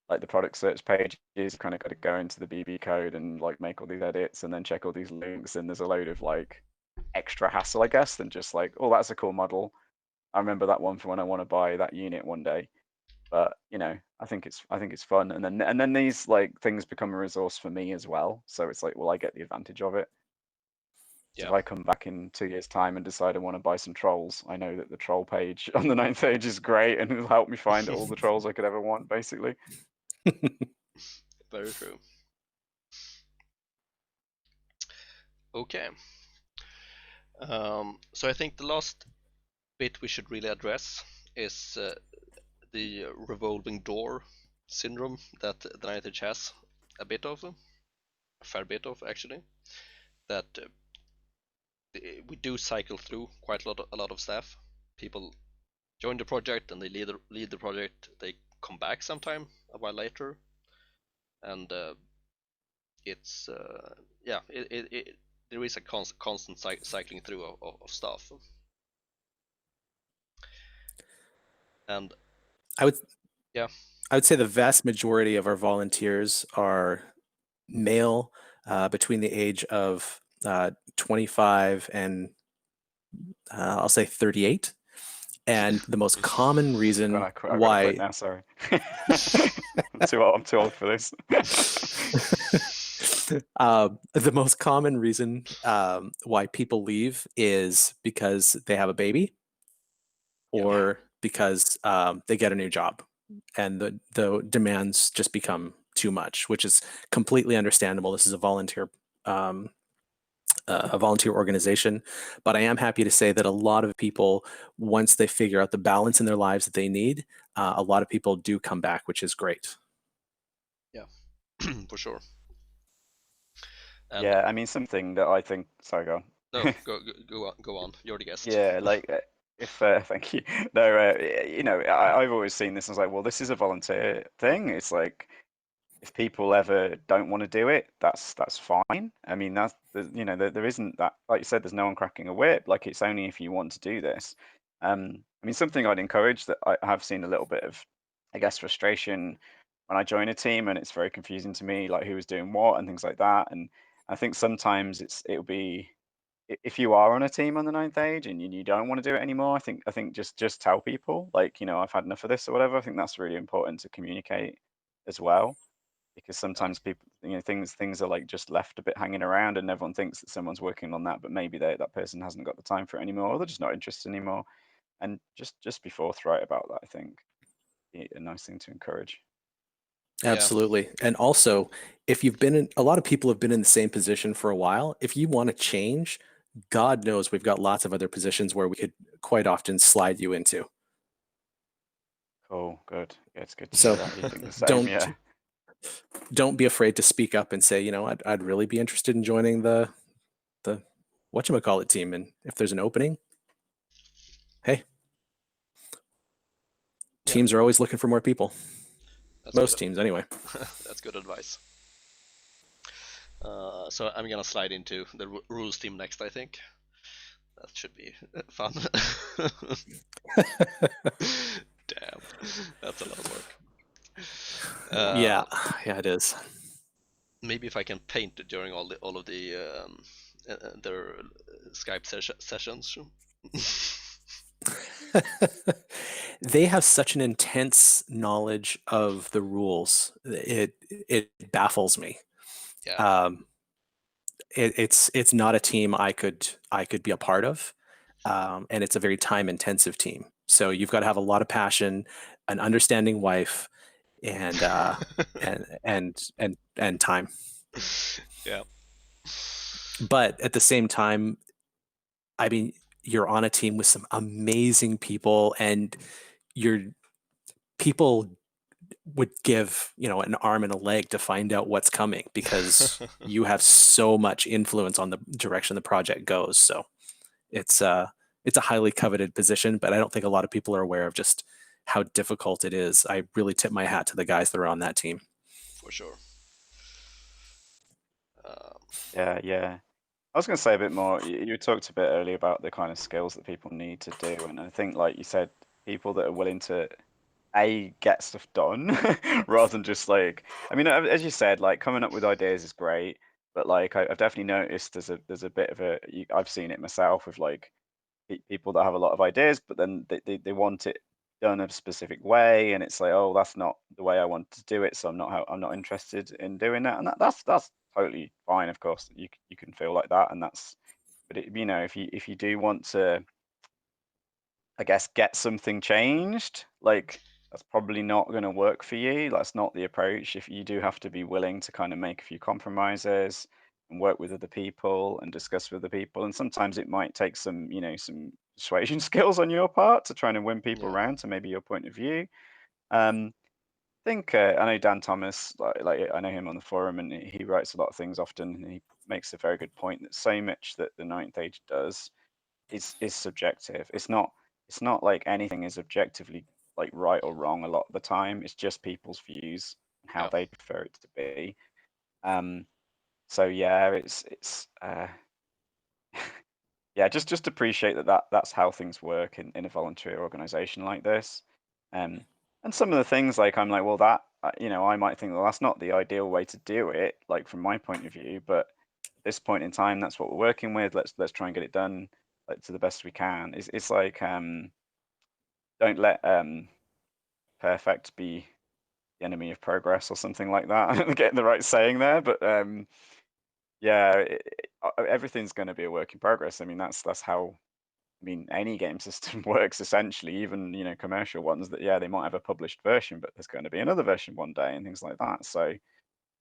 like the product search page is kind of got to go into the BB code and like make all these edits and then check all these links, and there's a load of like extra hassle, I guess, than just like, oh, that's a cool model. I remember that one for when I want to buy that unit one day. But you know, I think it's fun, and then these like things become a resource for me as well. So it's like, well, I get the advantage of it. So Yeah. if I come back in 2 years' time and decide I want to buy some trolls, I know that the troll page on the 9th page is great, and it'll help me find all the trolls I could ever want, basically. Very true. Okay. So I think the last bit we should really address is the revolving door syndrome that the Night Edge has a bit of, a fair bit of actually. That we do cycle through quite a lot of staff. People join the project and they lead the project. They come back sometime a while later, and it's yeah, there is a constant cycling through of stuff. And I would yeah, I would say the vast majority of our volunteers are male, between the age of 25 and I'll say 38. And the most common reason I gotta why quit now. Sorry, I'm too old for this. the most common reason why people leave is because they have a baby, or because they get a new job, and the demands just become too much, which is completely understandable. This is a volunteer organization, but I am happy to say that a lot of people, once they figure out the balance in their lives that they need, a lot of people do come back, which is great. Yeah, for sure. And yeah, I mean, something that I think. Sorry, go on. no, go on. You're the guest. Yeah, like if thank you. No, you know, I've always seen this. I was like, well, this is a volunteer thing. It's like, if people ever don't want to do it, that's fine. I mean, you know, there isn't that, like you said, there's no one cracking a whip. Like, it's only if you want to do this. I mean, something I'd encourage, that I have seen a little bit of, I guess, frustration when I join a team, and it's very confusing to me, like who is doing what and things like that. And I think sometimes it'll be, if you are on a team on the 9th age and you don't want to do it anymore, I think just tell people, like, you know, I've had enough of this or whatever. I think that's really important to communicate as well, because sometimes people, you know, things are like just left a bit hanging around, and everyone thinks that someone's working on that, but maybe that person hasn't got the time for it anymore, or they're just not interested anymore. And just be forthright about that, I think, a nice thing to encourage. Absolutely. And also, if you've been in, a lot of people have been in the same position for a while, if you want to change, God knows we've got lots of other positions where we could quite often slide you into. Cool, good. Yeah, it's good to So hear that you think the same. don't be afraid to speak up and say, you know, I'd really be interested in joining the whatchamacallit team, and if there's an opening, hey, teams are always looking for more people. That's Most good. teams, anyway. That's good advice. So I'm gonna slide into the rules team next, I think. That should be fun. Damn, that's a lot of work. Yeah, it is. Maybe if I can paint during all of the their Skype sessions. They have such an intense knowledge of the rules. It baffles me. Yeah. It's not a team I could be a part of, and it's a very time intensive team. So you've got to have a lot of passion, an understanding wife, and and time. Yeah. But at the same time, I mean, you're on a team with some amazing people, and your people would give an arm and a leg to find out what's coming, because you have so much influence on the direction the project goes. So it's a highly coveted position, but I don't think a lot of people are aware of just how difficult it is. I really tip my hat to the guys that are on that team. For sure. Yeah. I was going to say a bit more. You talked a bit earlier about the kind of skills that people need to do, and I think, like you said, people that are willing to get stuff done rather than just like, I mean, as you said, like coming up with ideas is great, but like I've definitely noticed there's a bit of I've seen it myself with like people that have a lot of ideas, but then they want it done a specific way, and it's like, oh, that's not the way I want to do it, so I'm not interested in doing that, and that's totally fine. Of course, you can feel like that, and that's, but if you do want to, I guess, get something changed, like that's probably not going to work for you. That's not the approach. If you do have to be willing to kind of make a few compromises and work with other people and discuss with other people, and sometimes it might take some, some persuasion skills on your part to try and win people around to maybe your point of view. I think I know Dan Thomas, like I know him on the forum, and he writes a lot of things often, and he makes a very good point that so much that the Ninth Age does is subjective. It's not like anything is objectively like right or wrong a lot of the time. It's just people's views and how they prefer it to be. So yeah, it's yeah, just appreciate that's how things work in a voluntary organization like this. And some of the things, like I'm like, well, that I might think, well, that's not the ideal way to do it, like from my point of view, but at this point in time, that's what we're working with. Let's try and get it done like to the best we can. It's like don't let perfect be the enemy of progress or something like that. I'm getting the right saying there, but yeah, everything's going to be a work in progress. I mean, that's how, I mean, any game system works essentially, even commercial ones, that they might have a published version, but there's going to be another version one day and things like that. So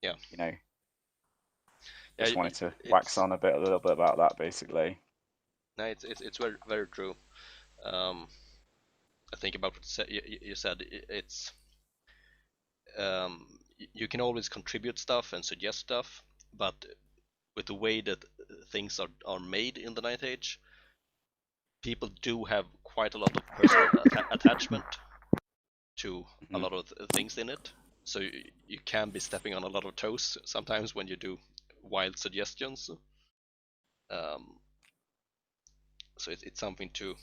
yeah, just wanted to wax on a little bit about that, basically. No, it's very very true. I think about what you said. It's you can always contribute stuff and suggest stuff, but with the way that things are made in the Ninth Age, people do have quite a lot of personal attachment to a lot of things in it. So you can be stepping on a lot of toes sometimes when you do wild suggestions. So it's something to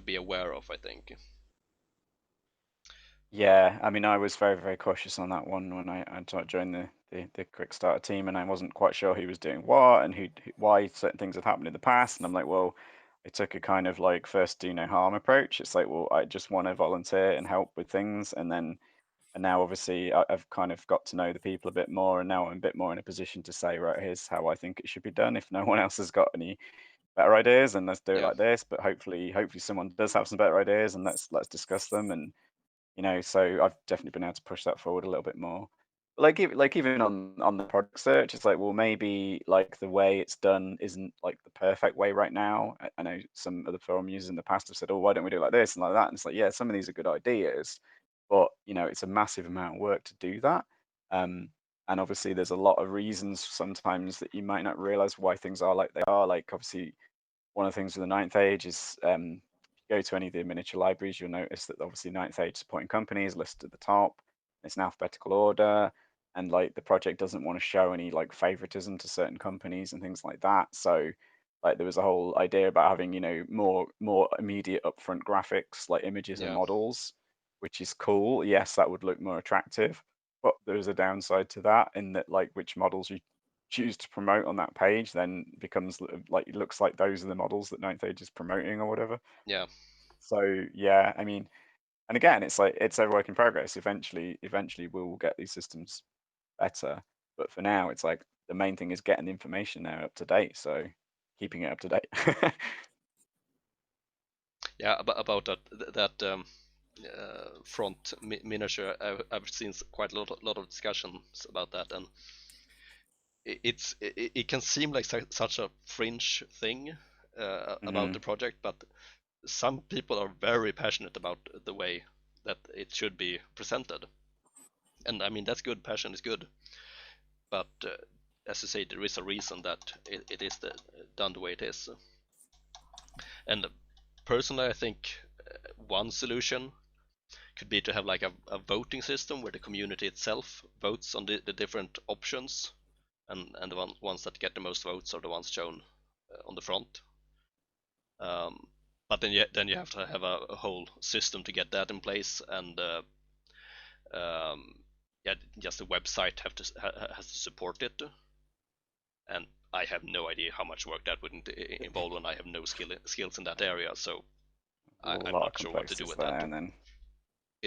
be aware of, I think. Yeah, I mean, I was very, very cautious on that one when I joined the quick starter team, and I wasn't quite sure who was doing what and why certain things had happened in the past. And I'm like, well, I took a kind of like first do no harm approach. It's like, well, I just want to volunteer and help with things, and now obviously I've kind of got to know the people a bit more, and now I'm a bit more in a position to say, right, here's how I think it should be done. If no one else has got any better ideas, and let's do it like this. But hopefully someone does have some better ideas, and let's discuss them. And so I've definitely been able to push that forward a little bit more. But even on the product search, it's like, well, maybe like the way it's done isn't like the perfect way right now. I know some of the forum users in the past have said, oh, why don't we do it like this and like that? And it's like, yeah, some of these are good ideas, but it's a massive amount of work to do that. And obviously there's a lot of reasons sometimes that you might not realize why things are like they are. Like obviously one of the things with the Ninth Age is if you go to any of the miniature libraries, you'll notice that obviously Ninth Age supporting companies listed at the top. It's in alphabetical order, and like the project doesn't want to show any like favoritism to certain companies and things like that. So like there was a whole idea about having, you know, more immediate upfront graphics like images and Yeah. models, which is cool. Yes, that would look more attractive, but there's a downside to that in that like which models you choose to promote on that page then becomes like, it looks like those are the models that Ninth Age is promoting or whatever. Yeah. So yeah, I mean, and again, it's like it's a work in progress. Eventually we'll get these systems better, but for now it's like the main thing is getting the information there up to date, so keeping it up to date. Yeah, about that front miniature, I've seen quite a lot of discussions about that, and it can seem like such a fringe thing about the project, but some people are very passionate about the way that it should be presented, and I mean that's good. Passion is good, but as you say, there is a reason that it is done the way it is. And personally, I think one solution could be to have like a voting system where the community itself votes on the different options, and the ones that get the most votes are the ones shown on the front. But then you have to have a whole system to get that in place, and yeah, just the website has to support it. And I have no idea how much work that would involve, and I have no skills in that area, so I'm not sure what to do with there, that.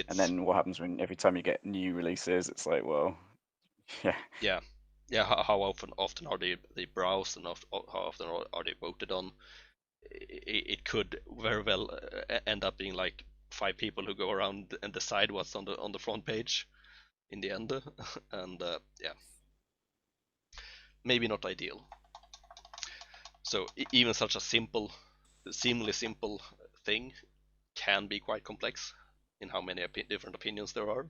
And then what happens when every time you get new releases, it's like, well, yeah. How often are they browsed, and how often are they voted on? It could very well end up being like 5 people who go around and decide what's on the front page in the end, and yeah, maybe not ideal. So even such a seemingly simple thing can be quite complex in how many different opinions there are.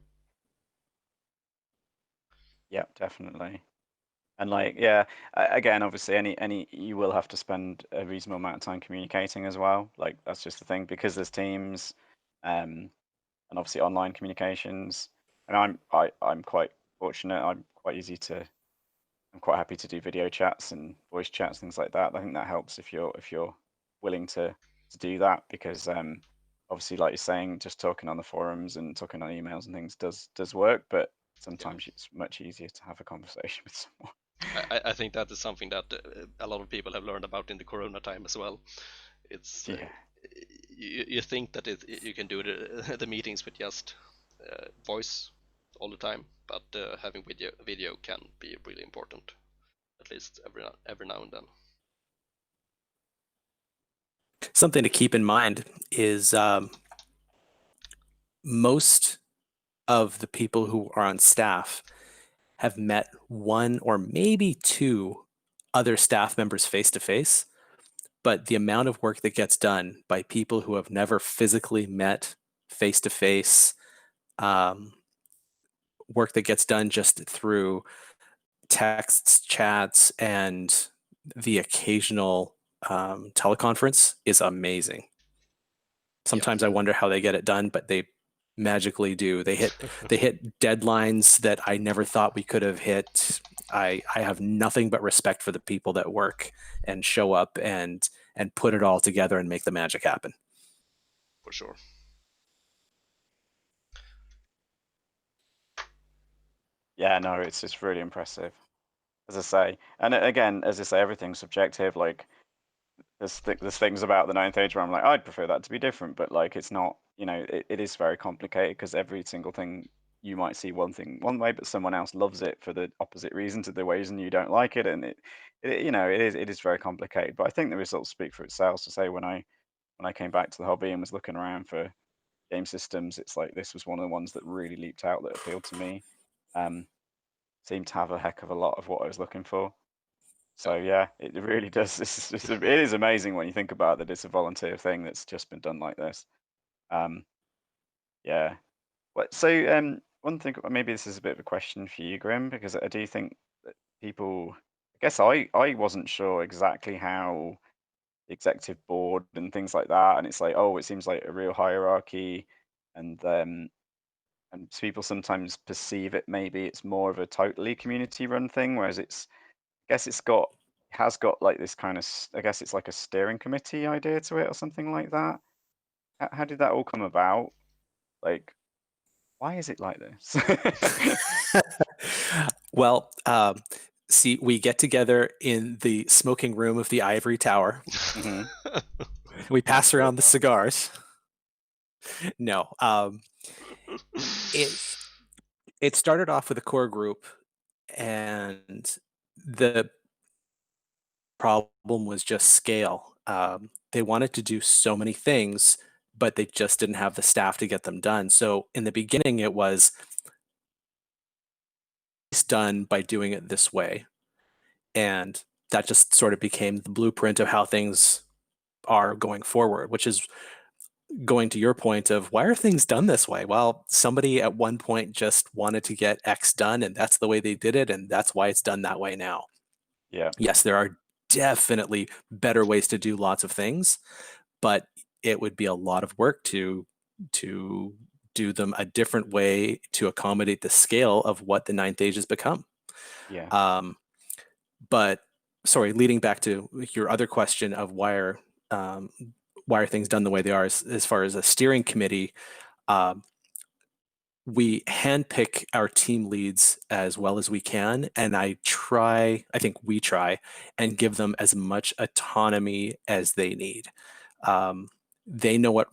Yeah, definitely. And like, yeah, again, obviously, any you will have to spend a reasonable amount of time communicating as well. Like that's just the thing because there's teams, and obviously online communications. And I'm quite fortunate. I'm quite happy to do video chats and voice chats, things like that. I think that helps if you're willing to do that because obviously, like you're saying, just talking on the forums and talking on emails and things does work, but sometimes it's much easier to have a conversation with someone. I think that is something that a lot of people have learned about in the Corona time as well. It's you think that you can do the meetings with just voice all the time, but having video can be really important, at least every now and then. Something to keep in mind is most of the people who are on staff have met one or maybe two other staff members face to face, but the amount of work that gets done by people who have never physically met face to face, work that gets done just through texts, chats, and the occasional teleconference is amazing. Sometimes I wonder how they get it done, but they magically do. They hit deadlines that I never thought we could have hit. I have nothing but respect for the people that work and show up and put it all together and make the magic happen. For sure. Yeah, no, it's just really impressive, as I say. And again, as I say, everything's subjective. Like there's things about the Ninth Age where I'm like, I'd prefer that to be different, but like it's not. You know, it is very complicated because every single thing you might see one thing one way, but someone else loves it for the opposite reason to the reason you don't like it, and it you know it is very complicated. But I think the results speak for itself. To say when I came back to the hobby and was looking around for game systems, it's like this was one of the ones that really leaped out that appealed to me. Seemed to have a heck of a lot of what I was looking for. So yeah, it really does. It is amazing when you think about that. It's a volunteer thing that's just been done like this. Yeah. So one thing, maybe this is a bit of a question for you, Grim, because I do think that people. I guess I wasn't sure exactly how executive board and things like that, and it's like, oh, it seems like a real hierarchy, and people sometimes perceive it, maybe it's more of a totally community run thing, whereas I guess has got like this kind of, I guess it's like a steering committee idea to it or something like that. How did that all come about? Like, why is it like this? Well, see, we get together in the smoking room of the ivory tower. Mhm. We pass around the cigars. No, it started off with a core group, and the problem was just scale. They wanted to do so many things, but they just didn't have the staff to get them done. So in the beginning, it was done by doing it this way, and that just sort of became the blueprint of how things are going forward, which is going to your point of why are things done this way? Well, somebody at one point just wanted to get X done, and that's the way they did it, and that's why it's done that way now. Yeah. Yes, there are definitely better ways to do lots of things, but it would be a lot of work to do them a different way to accommodate the scale of what the ninth age has become. Yeah. But sorry, leading back to your other question of why are things done the way they are, as far as a steering committee, we handpick our team leads as well as we can, and I think we try and give them as much autonomy as they need. They know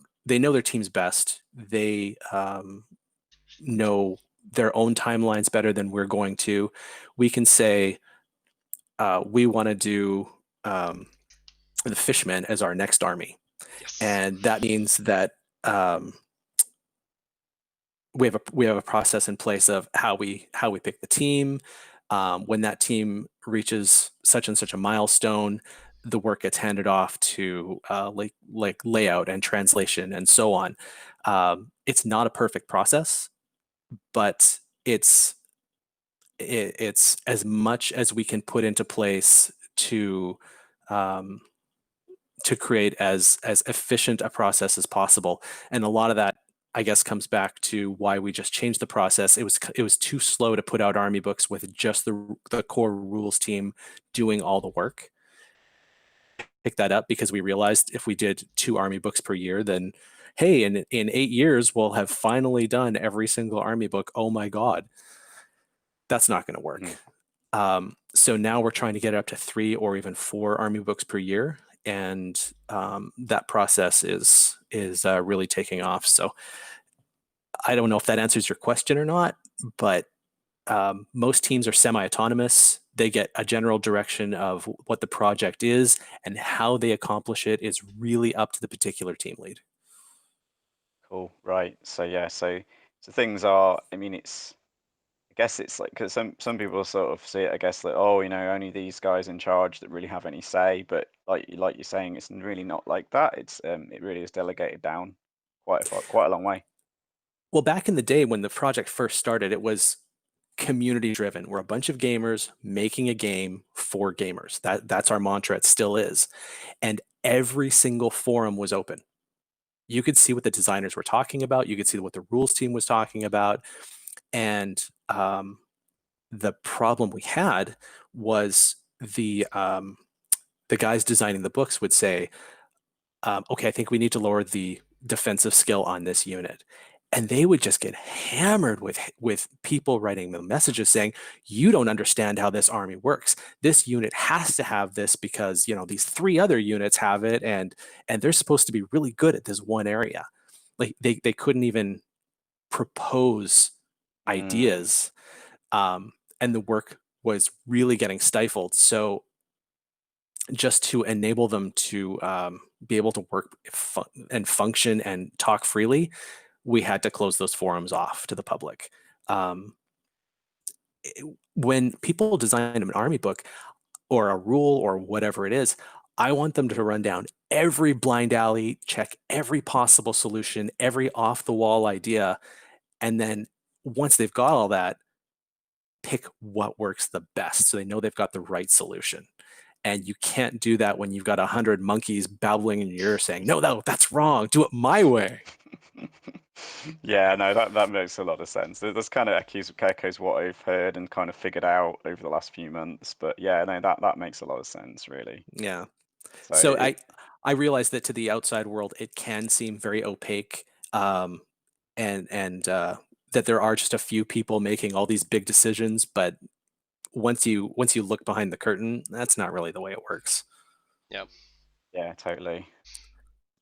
their team's best. They know their own timelines better than we're going to. We can say we want to do the Fishmen as our next army, Yes. and that means that we have a process in place of how we pick the team. When that team reaches such and such a milestone, the work gets handed off to like layout and translation and so on. It's not a perfect process, but it's as much as we can put into place um, to create as efficient a process as possible. And a lot of that, I guess, comes back to why we just changed the process. It was too slow to put out army books with just the core rules team doing all the work. Pick that up because we realized if we did 2 army books per year, then hey, in 8 years we'll have finally done every single army book. Oh my God, that's not going to work. So now we're trying to get it up to 3 or even 4 army books per year, and that process is really taking off. So I don't know if that answers your question or not, but most teams are semi-autonomous. They get a general direction of what the project is, and how they accomplish it is really up to the particular team lead. Cool. Right. So yeah. So things are. I mean, I guess it's like, because some people sort of see it, I guess, that, oh, only these guys in charge that really have any say. But like you're saying, it's really not like that. It really is delegated down quite a long way. Well, back in the day when the project first started, it was community driven. We're a bunch of gamers making a game for gamers. That's our mantra. It still is. And every single forum was open. You could see what the designers were talking about. You could see what the rules team was talking about. And the problem we had was the guys designing the books would say, okay, I think we need to lower the defensive skill on this unit. And they would just get hammered with people writing them messages saying, you don't understand how this army works. This unit has to have this because, these 3 other units have it, and they're supposed to be really good at this one area. Like they couldn't even propose ideas, and the work was really getting stifled. So just to enable them to be able to work and function and talk freely, we had to close those forums off to the public. When people design an army book or a rule or whatever it is, I want them to run down every blind alley, check every possible solution, every off-the-wall idea, and then once they've got all that, pick what works the best so they know they've got the right solution. And you can't do that when you've got 100 monkeys babbling in your ear saying, no, that's wrong. Do it my way. Yeah, no, that makes a lot of sense. That's kind of echoes what I've heard and kind of figured out over the last few months. But yeah, no, that makes a lot of sense, really. Yeah. So So I realize that to the outside world, it can seem very opaque, and that there are just a few people making all these big decisions. But once you look behind the curtain, that's not really the way it works. Yeah, yeah, totally.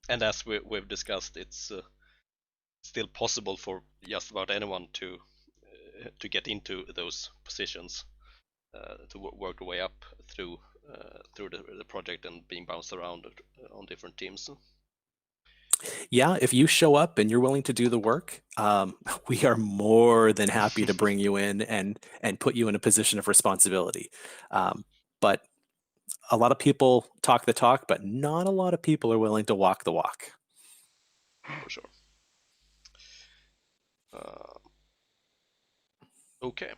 and as we've discussed, it's still possible for just about anyone to get into those positions, to work their way up through the project and being bounced around on different teams. Yeah, if you show up and you're willing to do the work, we are more than happy to bring you in and put you in a position of responsibility. But a lot of people talk the talk, but not a lot of people are willing to walk the walk. For sure. Okay.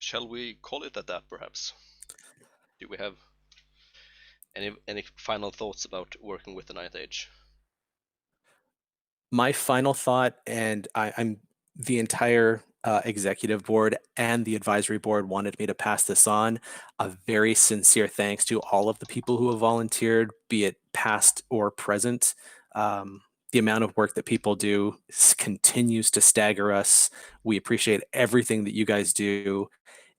Shall we call it at that, perhaps? Do we have any final thoughts about working with the Ninth Age? My final thought, and I'm the entire executive board and the advisory board wanted me to pass this on. A very sincere thanks to all of the people who have volunteered, be it past or present. The amount of work that people do continues to stagger us. We appreciate everything that you guys do,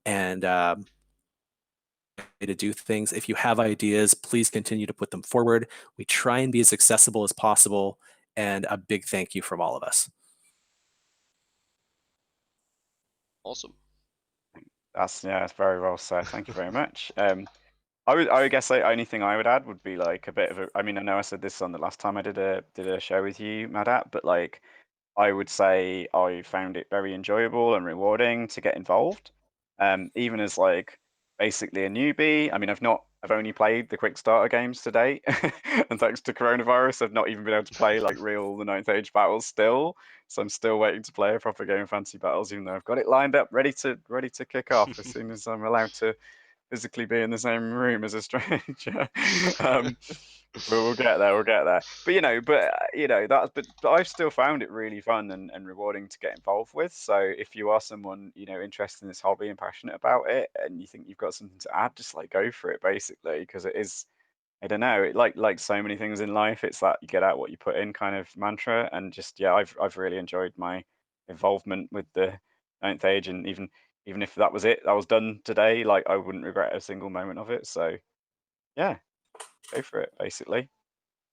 and to do things. If you have ideas, please continue to put them forward. We try and be as accessible as possible, and a big thank you from all of us. Awesome. That's very well said. Thank you very much. I would guess the only thing I would add would be like a bit of a. I mean, I know I said this on the last time I did a show with you, Madat, but like I would say I found it very enjoyable and rewarding to get involved. Even as like basically a newbie. I mean, I've only played the quick starter games to date, and thanks to coronavirus, I've not even been able to play like real the Ninth Age battles still. So I'm still waiting to play a proper game of Fantasy Battles, even though I've got it lined up, ready to kick off as soon as I'm allowed to physically be in the same room as a stranger. We'll get there. We'll get there. But but I've still found it really fun and rewarding to get involved with. So if you are someone interested in this hobby and passionate about it, and you think you've got something to add, just like go for it, basically, because it is. I don't know. It like so many things in life, it's that you get out what you put in kind of mantra. And just I've really enjoyed my involvement with the Ninth Age, and even if that was it, that was done today, like I wouldn't regret a single moment of it. So yeah, go for it, basically.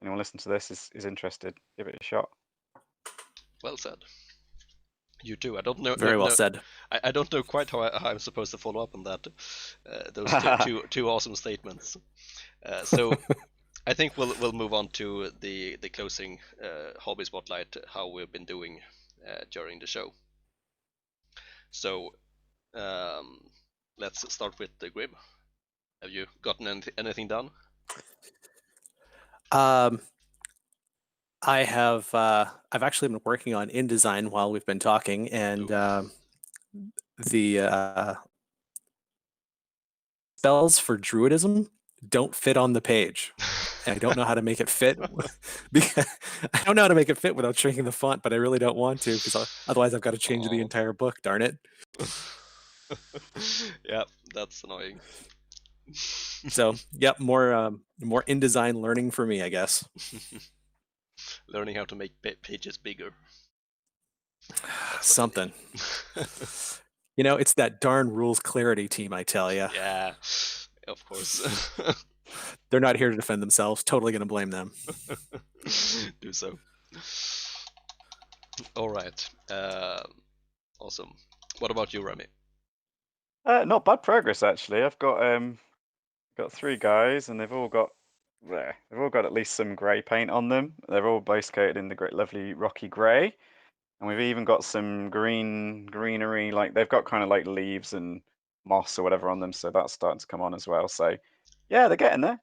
Anyone listen to this is interested, give it a shot. Well said. You too. I don't know. Very well said. I don't know quite how I'm supposed to follow up on that. Those two awesome statements. So I think we'll move on to the closing hobby spotlight, how we've been doing during the show. So let's start with the Grim. Have you gotten anything done? I have. I've actually been working on InDesign while we've been talking, and the spells for druidism don't fit on the page. And I don't know how to make it fit because I don't know how to make it fit without shrinking the font, but I really don't want to because otherwise I've got to change the entire book. Darn it! Yeah, that's annoying. So, yep, more InDesign learning for me, I guess. Learning how to make pages bigger. Something. It's that darn rules clarity team, I tell you. Yeah, of course. They're not here to defend themselves. Totally going to blame them. Do so. All right. Awesome. What about you, Remy? Not bad progress, actually. I've got 3 guys, and they've all got at least some grey paint on them. They're all base coated in the lovely rocky grey, and we've even got some greenery, like they've got kind of like leaves and moss or whatever on them, so that's starting to come on as well. So yeah, they're getting there.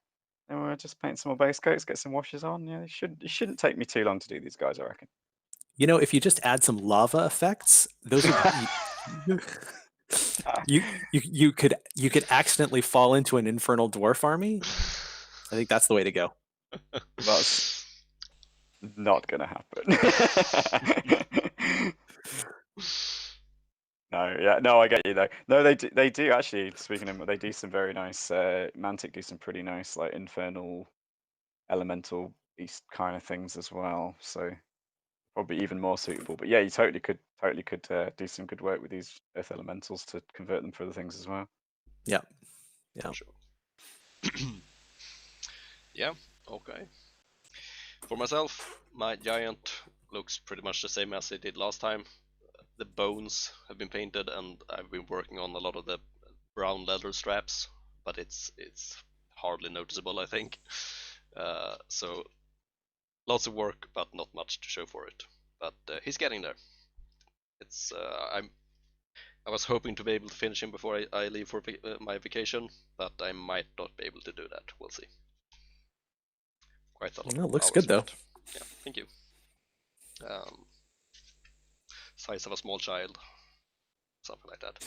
And we'll just paint some more base coats, get some washes on. Yeah, it shouldn't take me too long to do these guys, I reckon. If you just add some lava effects, those would be You could accidentally fall into an infernal dwarf army. I think that's the way to go. That's not gonna happen. No, I get you though. No, they do actually. Speaking of, they do some very nice. Mantic do some pretty nice like infernal, elemental beast kind of things as well. So probably even more suitable. But yeah, you totally could do some good work with these earth elementals to convert them for other things as well. Yeah. Sure. Yeah. Okay. For myself, my giant looks pretty much the same as it did last time. The bones have been painted, and I've been working on a lot of the brown leather straps, but it's hardly noticeable, I think. So lots of work, but not much to show for it. But he's getting there. It's I was hoping to be able to finish him before I leave for my vacation, but I might not be able to do that. We'll see. Quite a lot. Well, it looks hours good though. spent. Yeah, thank you. Size of a small child, something like that.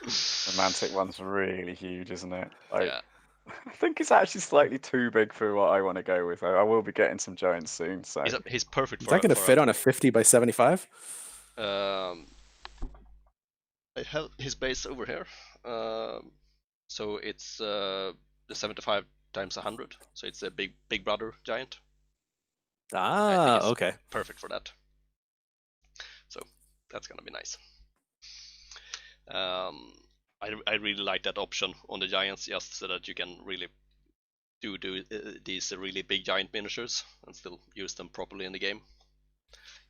The Mantic one's really huge, isn't it? Like, Yeah. I think it's actually slightly too big for what I want to go with. I will be getting some giants soon, so He's perfect Is for. that going to fit on a 50 by 75? I have his base over here. So it's the 75 times 100. So it's a big brother giant. I think it's Okay. perfect for that. So that's gonna be nice. I really like that option on the giants, just so that you can really do these really big giant miniatures and still use them properly in the game.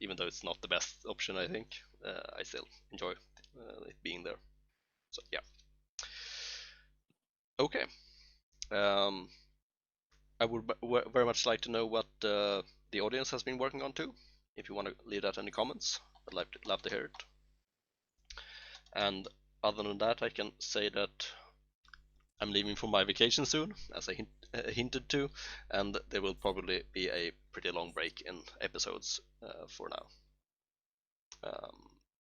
Even though it's not the best option, I think I still enjoy it being there. So yeah. Okay. I would very much like to know what the audience has been working on too. If you want to leave that in the comments, I'd love to hear it. And other than that, I can say that I'm leaving for my vacation soon, as I hinted to, and there will probably be a pretty long break in episodes for now.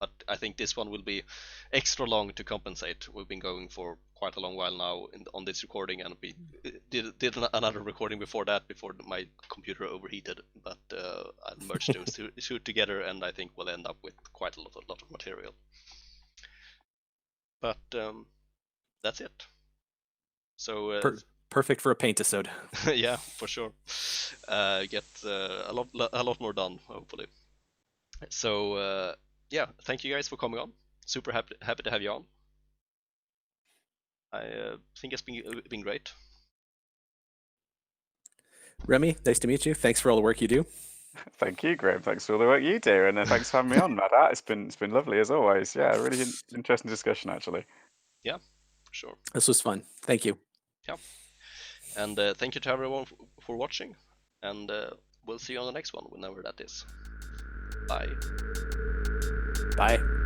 But I think this one will be extra long to compensate. We've been going for quite a long while now on this recording, and we did another recording before that, before my computer overheated. But I'll merge those two together, and I think we'll end up with quite a lot of material. But that's it. So perfect for a paint-a-sode. yeah, for sure. Get a lot more done, hopefully. So yeah, thank you guys for coming on. Super happy to have you on. I think it's been great. Remy, nice to meet you. Thanks for all the work you do. Thank you, Graham. Thanks for all the work you do, and thanks for having me on, Matt. It's been lovely as always. Yeah, really interesting discussion actually. Yeah, for sure. This was fun. Thank you. Yeah, and thank you to everyone for watching, and we'll see you on the next one, whenever that is. Bye. Bye.